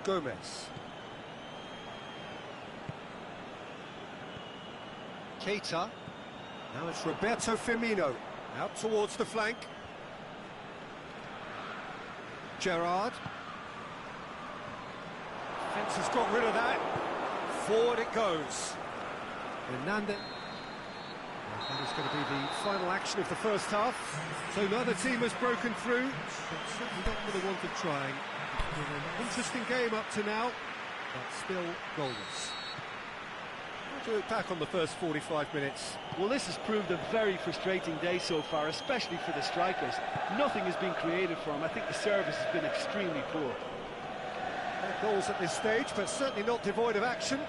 Gomez. Keita. Now it's Roberto Firmino. Out towards the flank. Gerrard. Defence has got rid of that. Forward it goes. Hernandez. That is going to be the final action of the first half. So neither team has broken through, but certainly not for the want of trying. It's been an interesting game up to now, but still goalless. To look back on the first 45 minutes. Well, this has proved a very frustrating day so far, especially for the strikers. Nothing has been created for them. I think the service has been extremely poor. No goals at this stage, but certainly not devoid of action.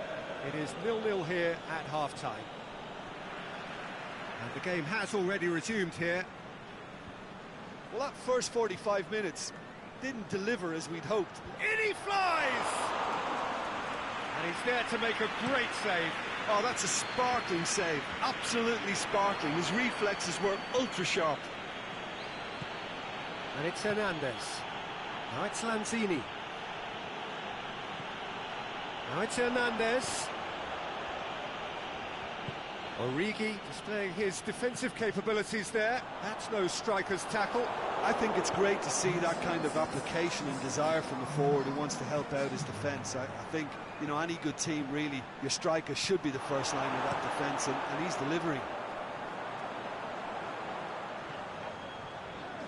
It is 0-0 here at half-time. And the game has already resumed here. Well, that first 45 minutes didn't deliver as we'd hoped. In he flies! And he's there to make a great save. Oh, that's a sparkling save. Absolutely sparkling. His reflexes were ultra-sharp. And it's Hernandez. Now it's Lanzini. Now it's Hernandez. Origi displaying his defensive capabilities there. That's no striker's tackle. I think it's great to see that kind of application and desire from a forward who wants to help out his defence. I think, you know, any good team, really, your striker should be the first line of that defence, and he's delivering.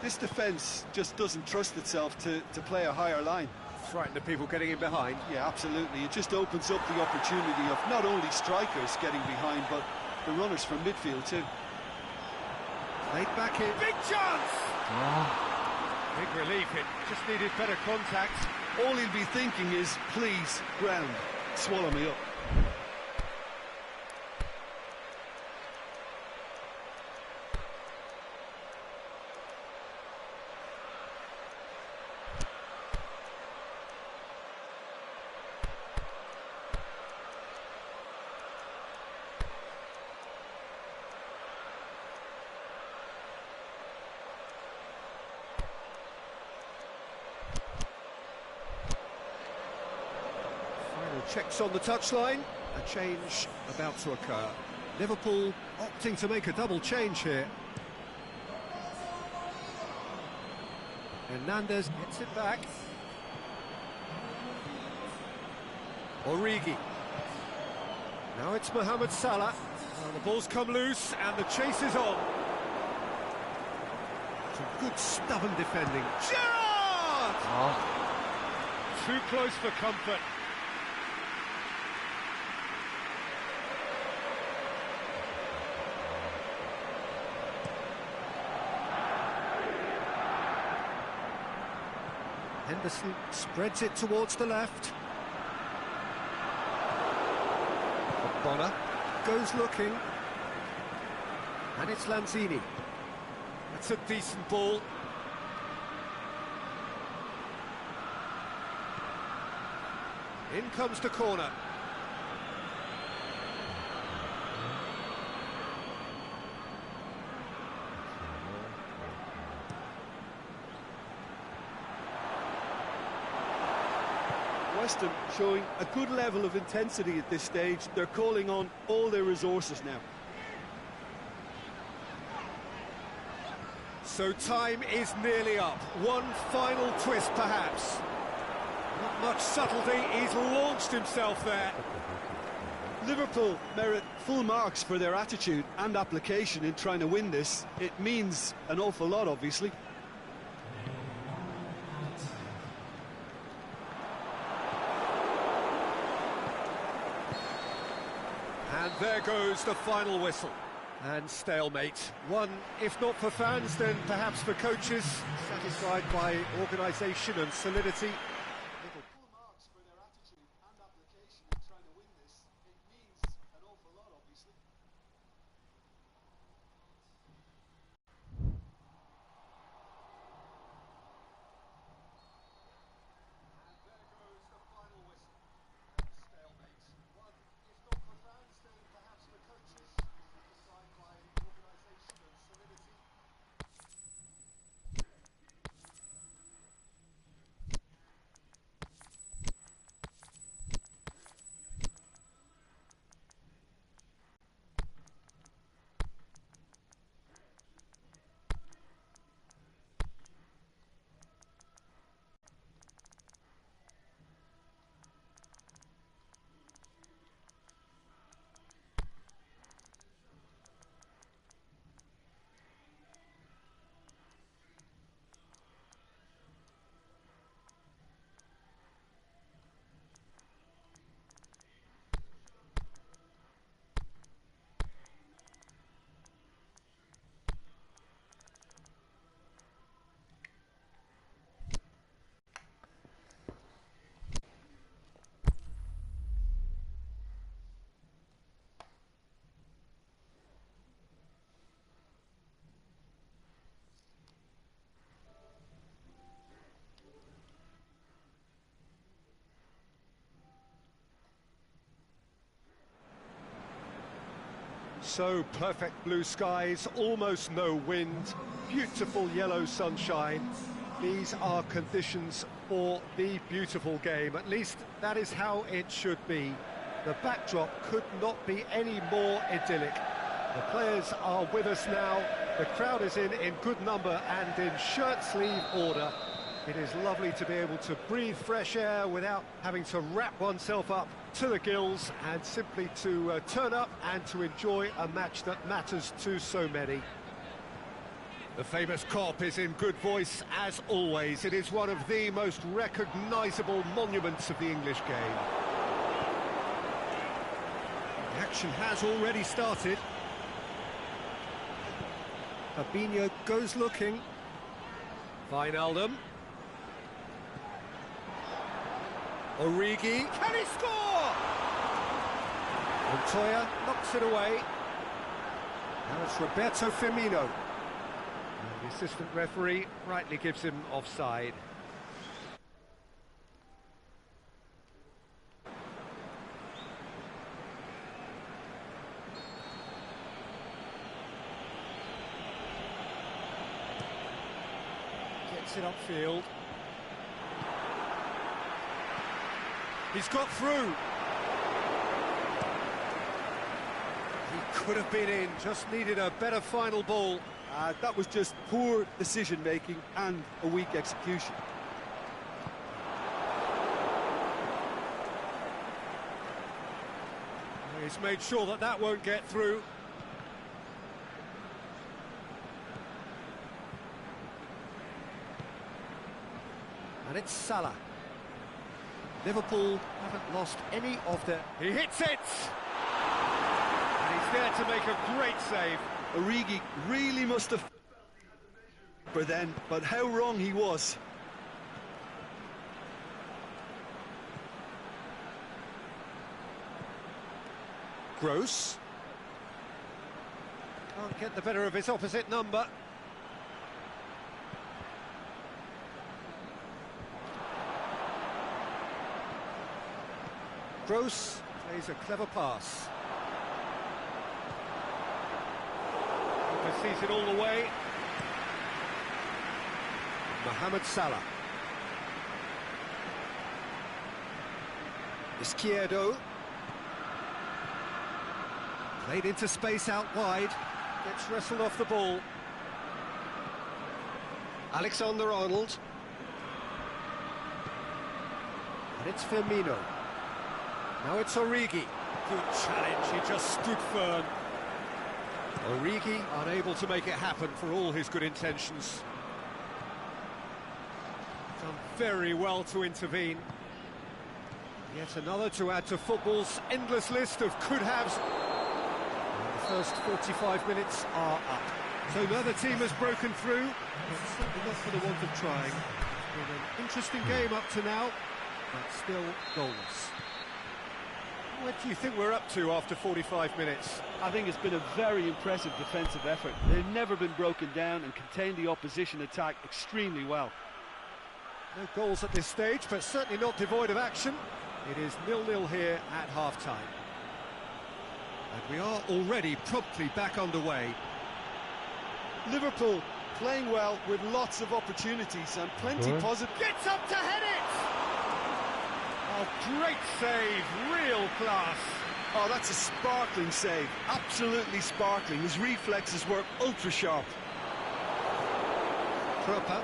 This defence just doesn't trust itself to play a higher line. Frightened of people getting in behind. Yeah, absolutely. It just opens up the opportunity of not only strikers getting behind, but the runners from midfield too. Laid back in. Big chance! Big relief. It just needed better contact. all he'll be thinking is, please, ground, swallow me up. Checks on the touchline, a change about to occur. Liverpool opting to make a double change here. Hernandez gets it back. Origi. Now it's Mohamed Salah. Well, the ball's come loose and the chase is on. Some good stubborn defending. Gerrard! Too close for comfort. Henderson spreads it towards the left. Bonner goes looking. And it's Lanzini. That's a decent ball. In comes the corner. West Ham showing a good level of intensity at this stage. They're calling on all their resources now. So time is nearly up. One final twist, perhaps. Not much subtlety, he's launched himself there. Liverpool merit full marks for their attitude and application in trying to win this. It means an awful lot, obviously. And there goes the final whistle. And stalemate. One, if not for fans, then perhaps for coaches, satisfied by organisation and solidity. Full marks for their attitude and application in trying to win this. It means an awful lot, obviously. And there goes the final whistle. And stalemate. One, if not for fans, then perhaps for coaches, satisfied by organisation and solidity. So perfect blue skies, almost no wind, beautiful yellow sunshine. These are conditions for the beautiful game. At least that is how it should be. The backdrop could not be any more idyllic. The players are with us now. The crowd is in good number and in shirt-sleeve order. It is lovely to be able to breathe fresh air without having to wrap oneself up to the gills and simply to turn up and to enjoy a match that matters to so many. The famous Kop is in good voice as always. It is one of the most recognisable monuments of the English game. The action has already started. Fabinho goes looking. Wijnaldum. Origi, can he score? Montoya knocks it away. Now it's Roberto Firmino. And the assistant referee rightly gives him offside. Gets it upfield. He's got through. He could have been in, just needed a better final ball. That was just poor decision-making and a weak execution. He's made sure that that won't get through. And it's Salah. Liverpool haven't lost any of their... He hits it! And he's there to make a great save. Origi really must have for then, but how wrong he was. Gross. Can't get the better of his opposite number. Gross plays a clever pass. Keeper sees it all the way. Mohamed Salah. Izquierdo. Played into space out wide. Gets wrestled off the ball. Alexander-Arnold. And it's Firmino. Now it's Origi. Good challenge, he just stood firm. Origi unable to make it happen for all his good intentions. Done very well to intervene. Yet another to add to football's endless list of could-haves. The first 45 minutes are up. So another team has broken through, but certainly not for the want of trying. It's been an interesting game up to now, but still goalless. What do you think we're up to after 45 minutes? I think it's been a very impressive defensive effort. They've never been broken down and contained the opposition attack extremely well. No goals at this stage, but certainly not devoid of action. It is 0-0 here at half-time. And we are already promptly back underway. Liverpool playing well with lots of opportunities and plenty positive. Gets up to head it! Oh, great save, real class. Oh, that's a sparkling save, absolutely sparkling. His reflexes were ultra sharp. Proper.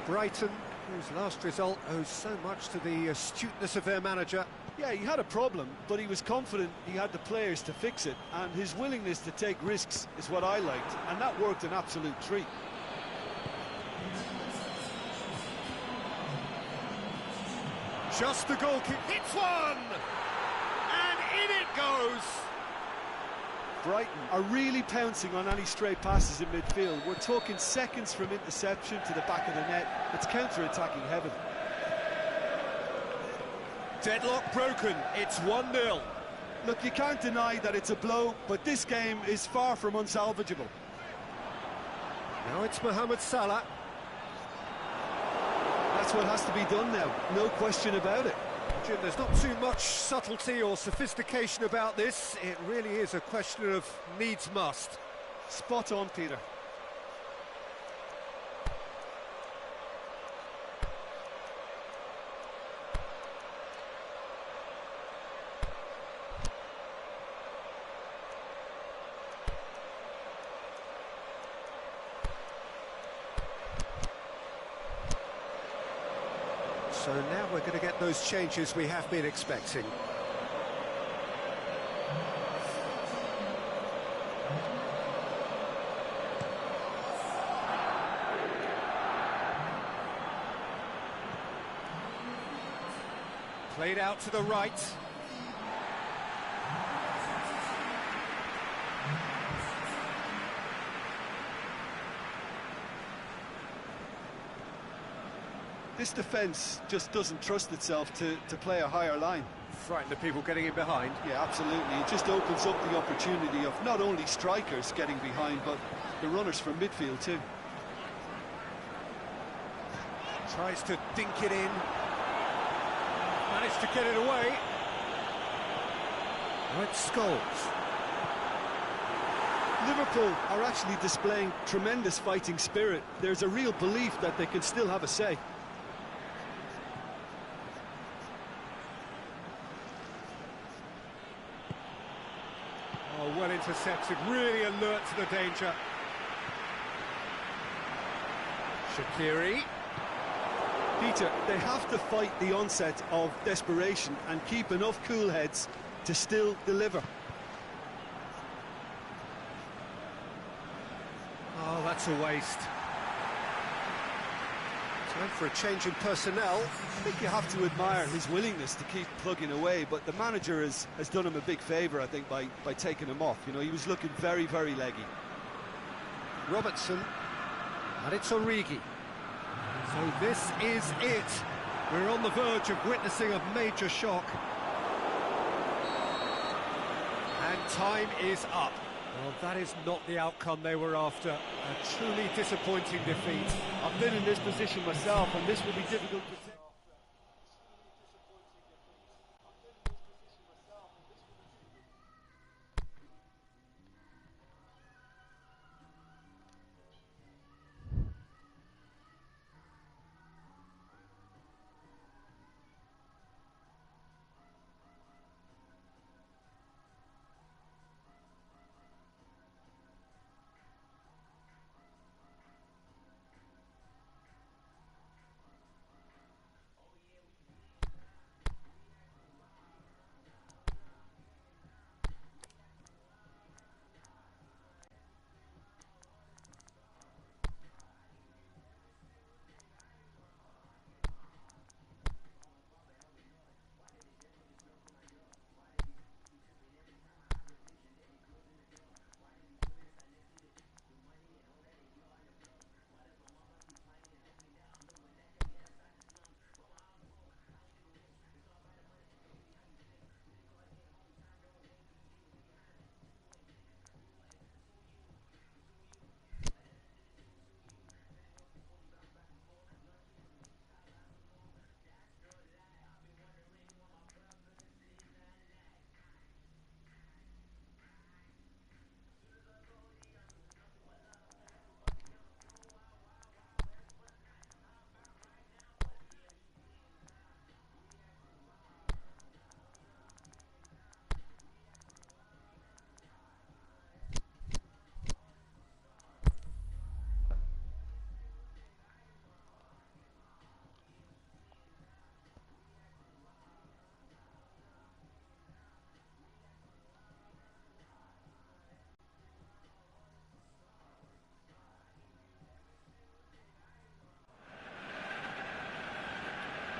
Brighton, whose last result owes so much to the astuteness of their manager. Yeah, he had a problem, but he was confident he had the players to fix it, and his willingness to take risks is what I liked, and that worked an absolute treat. Just the goal kick, hits one! And in it goes! Brighton are really pouncing on any stray passes in midfield. We're talking seconds from interception to the back of the net. It's counter-attacking heaven. Deadlock broken, it's 1-0. Look, you can't deny that it's a blow, but this game is far from unsalvageable. Now it's Mohamed Salah. That's what has to be done now, no question about it. Jim, there's not too much subtlety or sophistication about this. It really is a question of needs must. Spot on, Peter. So now we're going to get those changes we have been expecting. Played out to the right. This defence just doesn't trust itself to play a higher line. Frighten the people getting in behind. Yeah, absolutely. It just opens up the opportunity of not only strikers getting behind, but the runners from midfield too. Tries to dink it in. Managed to get it away. Red Skulls. Liverpool are actually displaying tremendous fighting spirit. There's a real belief that they can still have a say. Oh, well intercepted, really alert to the danger. Shaqiri. Peter, they have to fight the onset of desperation and keep enough cool heads to still deliver. Oh, that's a waste. Time for a change in personnel. I think you have to admire his willingness to keep plugging away, but the manager has done him a big favour, I think, by taking him off. You know, he was looking very, very leggy. Robertson. And it's Origi. So this is it. We're on the verge of witnessing a major shock. And time is up. Well, that is not the outcome they were after. A truly disappointing defeat. I've been in this position myself, and this will be difficult to take.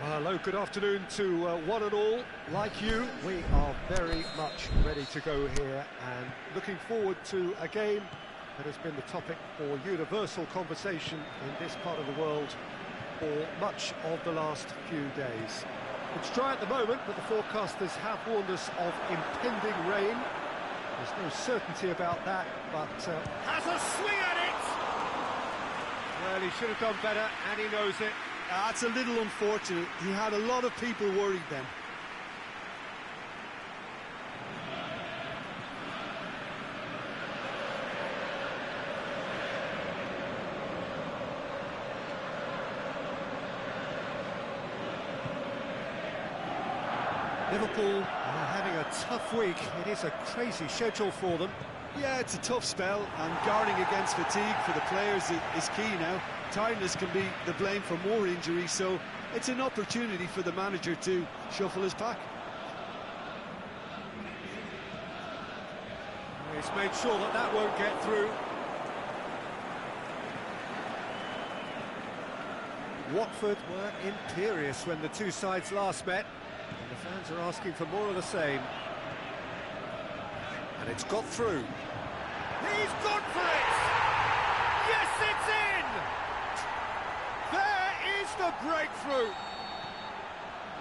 Hello, good afternoon to one and all. Like you, we are very much ready to go here and looking forward to a game that has been the topic for universal conversation in this part of the world for much of the last few days. It's dry at the moment, but the forecasters have warned us of impending rain. There's no certainty about that, but has a swing at it! Well, he should have done better, and he knows it. That's a little unfortunate. He had a lot of people worried then. Liverpool are having a tough week. It is a crazy schedule for them. Yeah, it's a tough spell, and guarding against fatigue for the players is key now. Tiredness can be the blame for more injuries, so it's an opportunity for the manager to shuffle his pack. He's made sure that that won't get through. Watford were imperious when the two sides last met, and the fans are asking for more of the same. And it's got through. He's gone for it! Yes, it's in! There is the breakthrough!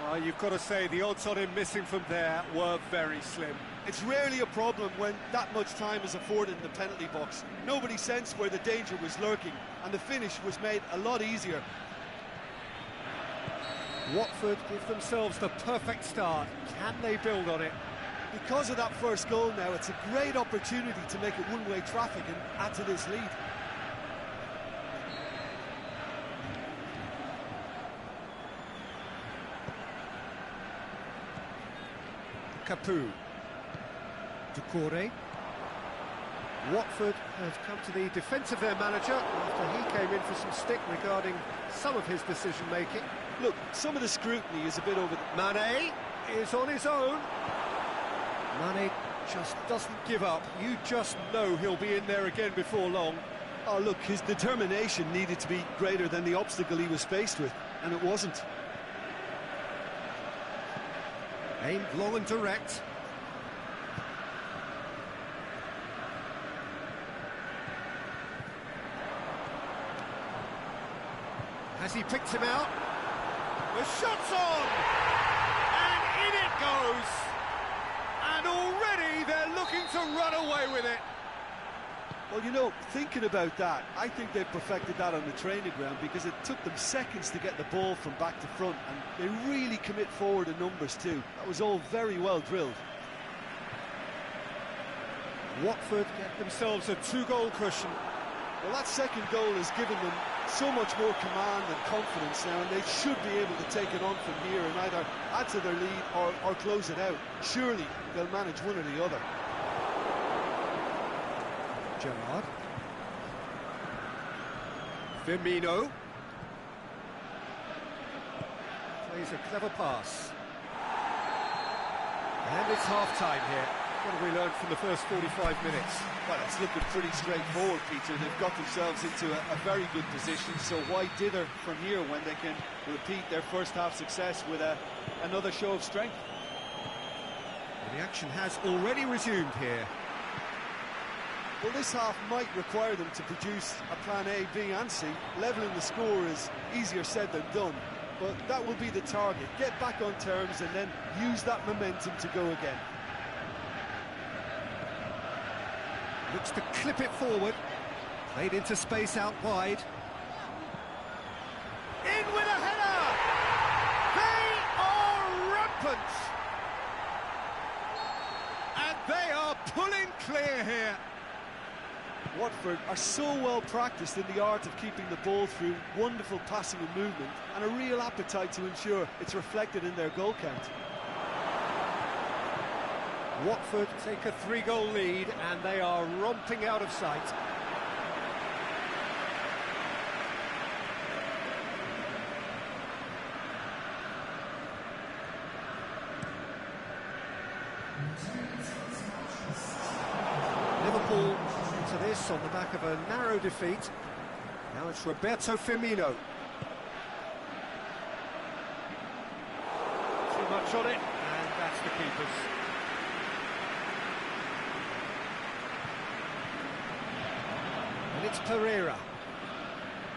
Well, you've got to say the odds on him missing from there were very slim. It's rarely a problem when that much time is afforded in the penalty box. Nobody sensed where the danger was lurking, and the finish was made a lot easier. Watford give themselves the perfect start. Can they build on it? Because of that first goal now, it's a great opportunity to make it one-way traffic and add to this lead. Capu. Doucouré. Watford have come to the defence of their manager after he came in for some stick regarding some of his decision-making. Look, some of the scrutiny is a bit over the... Mane is on his own. Mane just doesn't give up. You just know he'll be in there again before long. Oh, look, his determination needed to be greater than the obstacle he was faced with, and it wasn't. Aimed long and direct. Has he picked him out? The shot's on! And in it goes! And already they're looking to run away with it. Well, you know, thinking about that, I think they perfected that on the training ground because it took them seconds to get the ball from back to front, and they really commit forward in numbers too. That was all very well drilled. Watford get themselves a 2-goal cushion. Well, that second goal has given them so much more command and confidence now, and they should be able to take it on from here and either add to their lead or close it out. Surely they'll manage one or the other. Gerrard. Firmino. Plays a clever pass. And it's half-time here. What have we learned from the first 45 minutes? Well, it's looking pretty straightforward, Peter. They've got themselves into a very good position, so why dither from here when they can repeat their first half success with another show of strength? And the action has already resumed here. Well, this half might require them to produce a plan A, B and C. Levelling the score is easier said than done, but that will be the target. Get back on terms and then use that momentum to go again. Looks to clip it forward. Played into space out wide. In with a header! They are rampant! And they are pulling clear here. Watford are so well practiced in the art of keeping the ball through wonderful passing and movement, and a real appetite to ensure it's reflected in their goal count. Watford take a 3-goal lead and they are romping out of sight. Liverpool into this on the back of a narrow defeat. Now it's Roberto Firmino. Too much on it, and that's the keeper's. And it's Pereira.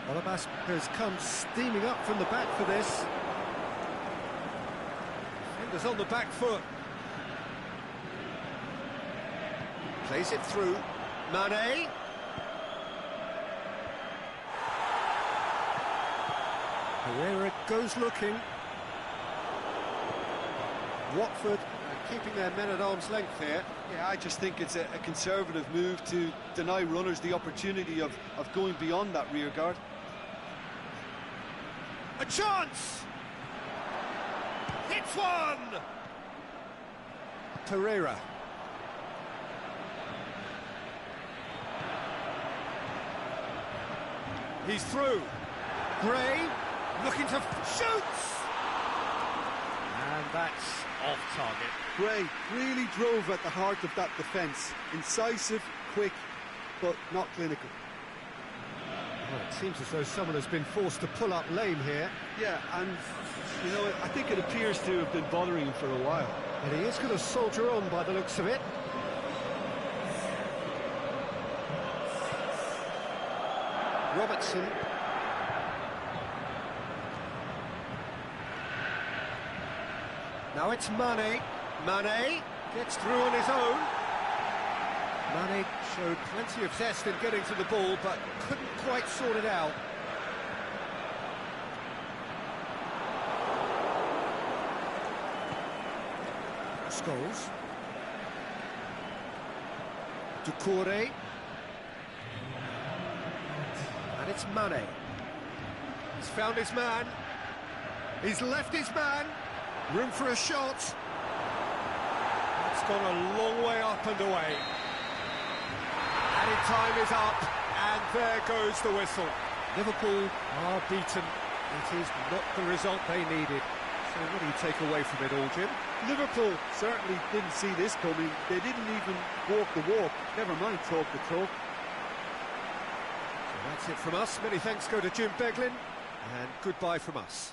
Olabas has come steaming up from the back for this. Defenders on the back foot. Plays it through. Mane. Pereira goes looking. Watford keeping their men at arm's length here. Yeah, I just think it's a conservative move to deny runners the opportunity of going beyond that rear guard. A chance! Hits one! Pereira. He's through. Gray looking to shoots! And that's off target. Gray really drove at the heart of that defence. Incisive, quick, but not clinical. Well, it seems as though someone has been forced to pull up lame here. Yeah, and, you know, I think it appears to have been bothering him for a while. But he is going to soldier on by the looks of it. Robertson. Now it's Mane. Mane gets through on his own. Mane showed plenty of zest in getting to the ball, but couldn't quite sort it out. Scholes. Doucouré. And it's Mane. He's found his man. He's left his man. Room for a shot. It's gone a long way up and away. Added time is up, and there goes the whistle. Liverpool are beaten. It is not the result they needed. So what do you take away from it all, Jim? Liverpool certainly didn't see this coming. They didn't even walk the walk, never mind talk the talk. So that's it from us. Many thanks go to Jim Beglin, and goodbye from us.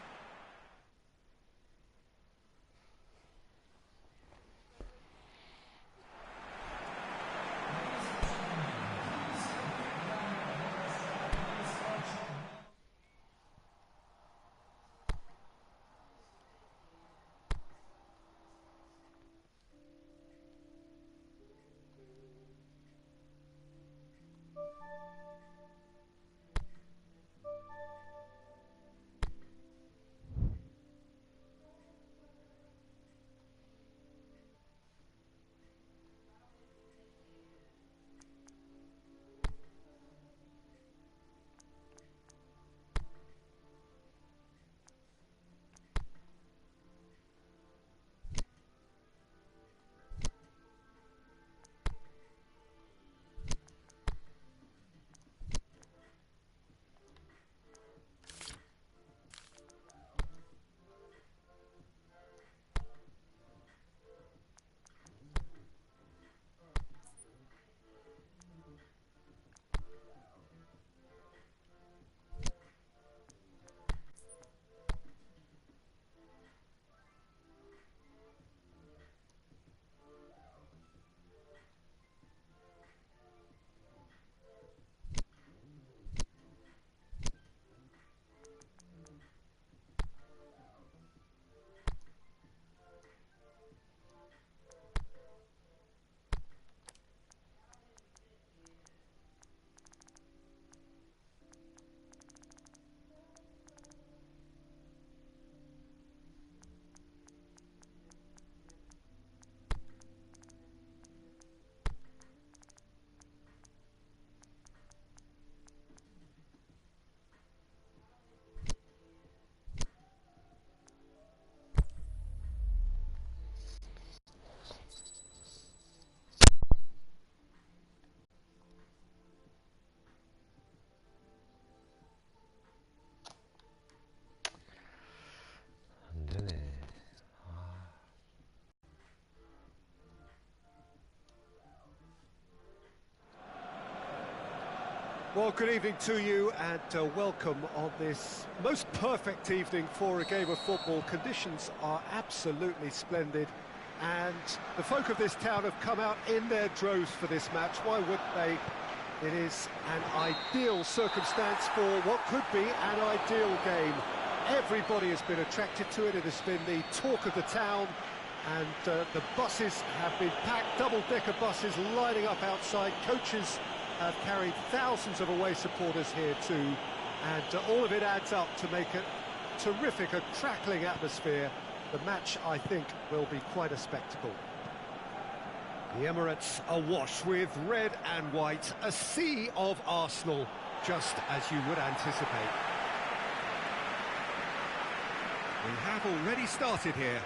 Well, good evening to you, and welcome on this most perfect evening for a game of football. Conditions are absolutely splendid, and the folk of this town have come out in their droves for this match. Why wouldn't they? It is an ideal circumstance for what could be an ideal game. Everybody has been attracted to it. It has been the talk of the town, and the buses have been packed, double-decker buses lining up outside. Coaches have carried thousands of away supporters here too, and all of it adds up to make it terrific, a crackling atmosphere. The match, I think, will be quite a spectacle. The Emirates awash with red and white, a sea of Arsenal, just as you would anticipate. We have already started here.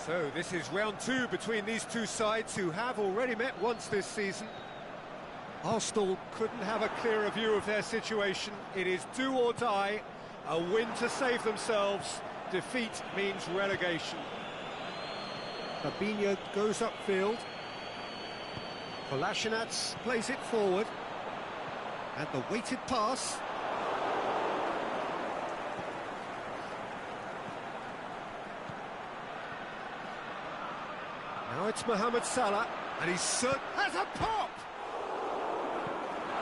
So this is round two between these two sides who have already met once this season. Arsenal couldn't have a clearer view of their situation. It is do or die, a win to save themselves. Defeat means relegation. Fabinho goes upfield. Kolasinac plays it forward. And the weighted pass. Now it's Mohamed Salah, and he's has a pop!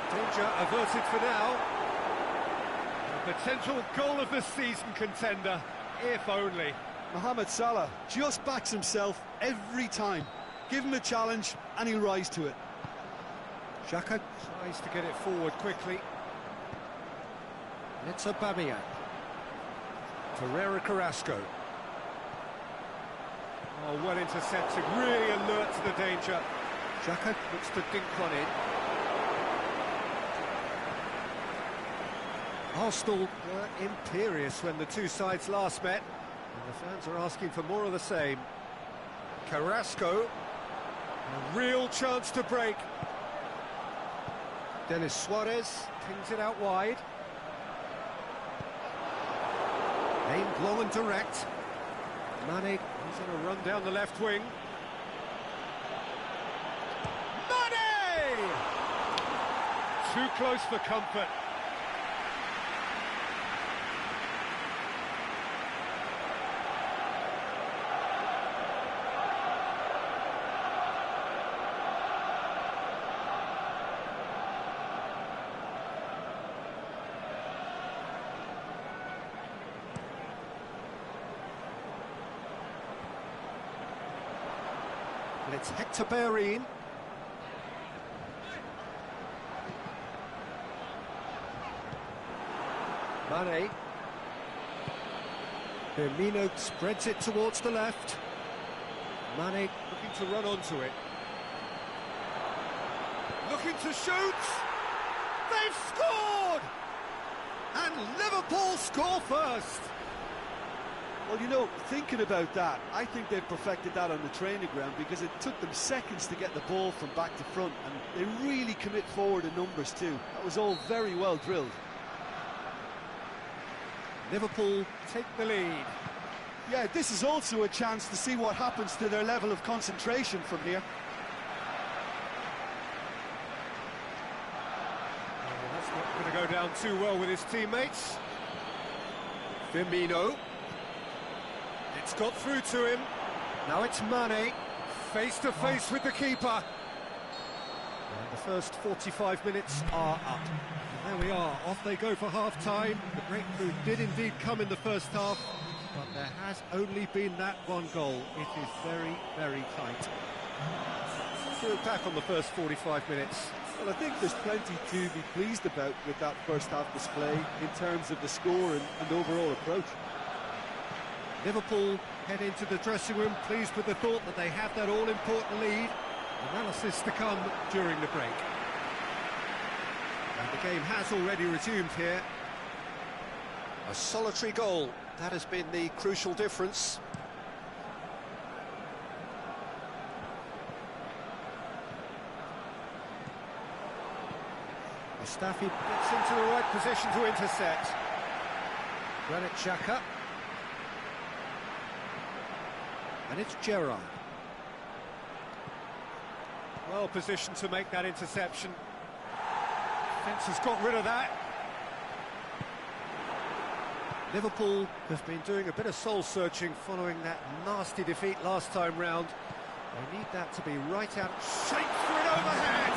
Danger averted for now. A potential goal of the season contender, if only. Mohamed Salah just backs himself every time. Give him a challenge and he'll rise to it. Xhaka tries to get it forward quickly. It's Aubameyang. Ferreira Carrasco. Oh, well intercepted, really alert to the danger. Xhaka looks to dink one in. Arsenal were imperious when the two sides last met, and the fans are asking for more of the same. Carrasco, a real chance to break. Denis Suarez pings it out wide. Aimed long and direct. Mane is on a run down the left wing. Mane! Too close for comfort. And it's Hector Bellerin. Mane. Firmino spreads it towards the left. Mane looking to run onto it. Looking to shoot! They've scored! And Liverpool score first! Well, you know, thinking about that, I think they've perfected that on the training ground because it took them seconds to get the ball from back to front, and they really commit forward in numbers too. That was all very well drilled. Liverpool take the lead. Yeah, this is also a chance to see what happens to their level of concentration from here. Oh, that's not going to go down too well with his teammates. Firmino. It's got through to him. Now it's Mane, face to face with the keeper. And the first 45 minutes are up. And there we are, off they go for half-time. The breakthrough did indeed come in the first half, but there has only been that one goal. It is very, very tight. Let's look back on the first 45 minutes. Well, I think there's plenty to be pleased about with that first half display in terms of the score and overall approach. Liverpool head into the dressing room pleased with the thought that they have that all-important lead. Analysis to come during the break. And the game has already resumed here. A solitary goal, that has been the crucial difference. Mustafi gets into the right position to intercept. Granit Xhaka. And it's Gerrard. Well positioned to make that interception. Defence has got rid of that. Liverpool have been doing a bit of soul-searching following that nasty defeat last time round. They need that to be right out. Shakes for it overhead!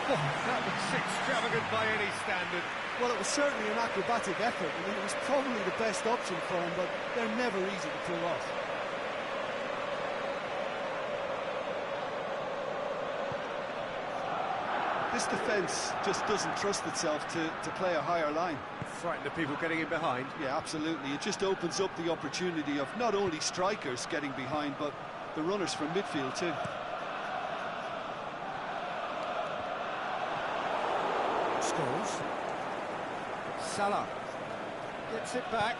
Oh, that was extravagant by any standard. Well, it was certainly an acrobatic effort. I mean, it was probably the best option for him, but they're never easy to pull off. This defence just doesn't trust itself to play a higher line. Frightened of people getting in behind. Yeah, absolutely. It just opens up the opportunity of not only strikers getting behind, but the runners from midfield too. Scholes. Salah gets it back.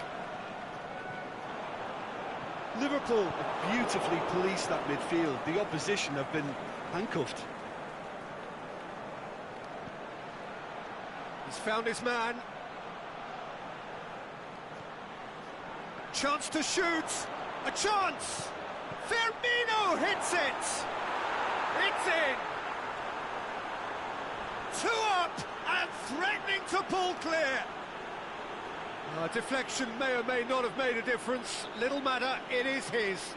Liverpool have beautifully policed that midfield. The opposition have been handcuffed. He's found his man. Chance to shoot. A chance. Firmino hits it. It's in. 2 up and threatening to pull clear. Deflection may or may not have made a difference. Little matter, it is his.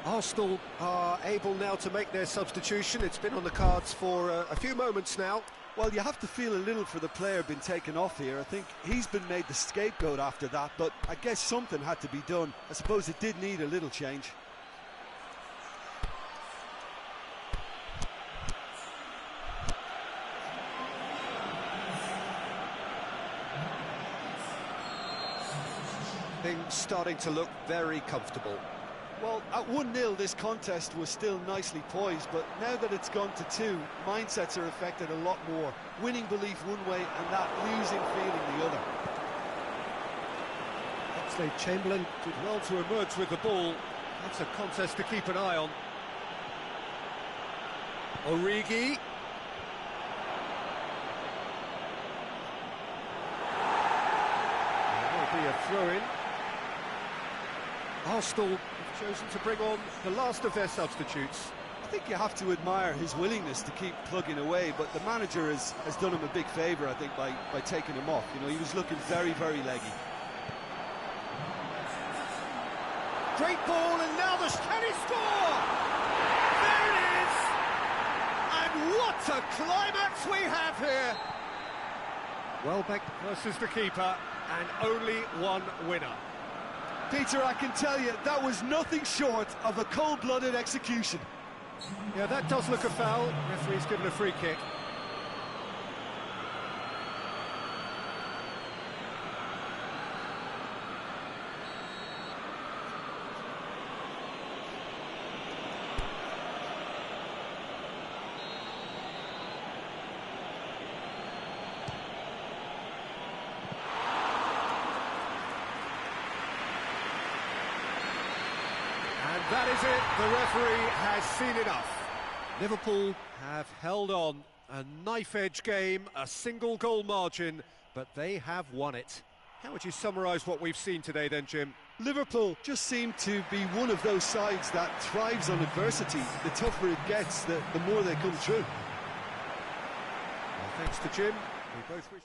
Arsenal are able now to make their substitution. It's been on the cards for a few moments now. Well, you have to feel a little for the player being taken off here. I think he's been made the scapegoat after that, but I guess something had to be done. I suppose it did need a little change. Things starting to look very comfortable. Well, at 1-0, this contest was still nicely poised, but now that it's gone to 2, mindsets are affected a lot more. Winning belief one way and that losing feeling the other. Oxlade-Chamberlain did well to emerge with the ball. That's a contest to keep an eye on. Origi. There will be a throw-in. Arsenal have chosen to bring on the last of their substitutes. I think you have to admire his willingness to keep plugging away, but the manager has done him a big favour, I think, by taking him off. You know, he was looking very, very leggy. Great ball, and now can he score? There it is! And what a climax we have here! Welbeck versus the keeper, and only one winner. Peter, I can tell you, that was nothing short of a cold-blooded execution. Yeah, that does look a foul. Referee's given a free kick. That is it, the referee has seen enough. Liverpool have held on, a knife-edge game, a single goal margin, but they have won it. How would you summarise what we've seen today then, Jim? Liverpool just seem to be one of those sides that thrives on adversity. The tougher it gets, the more they come through. Well, thanks to Jim, we both wish...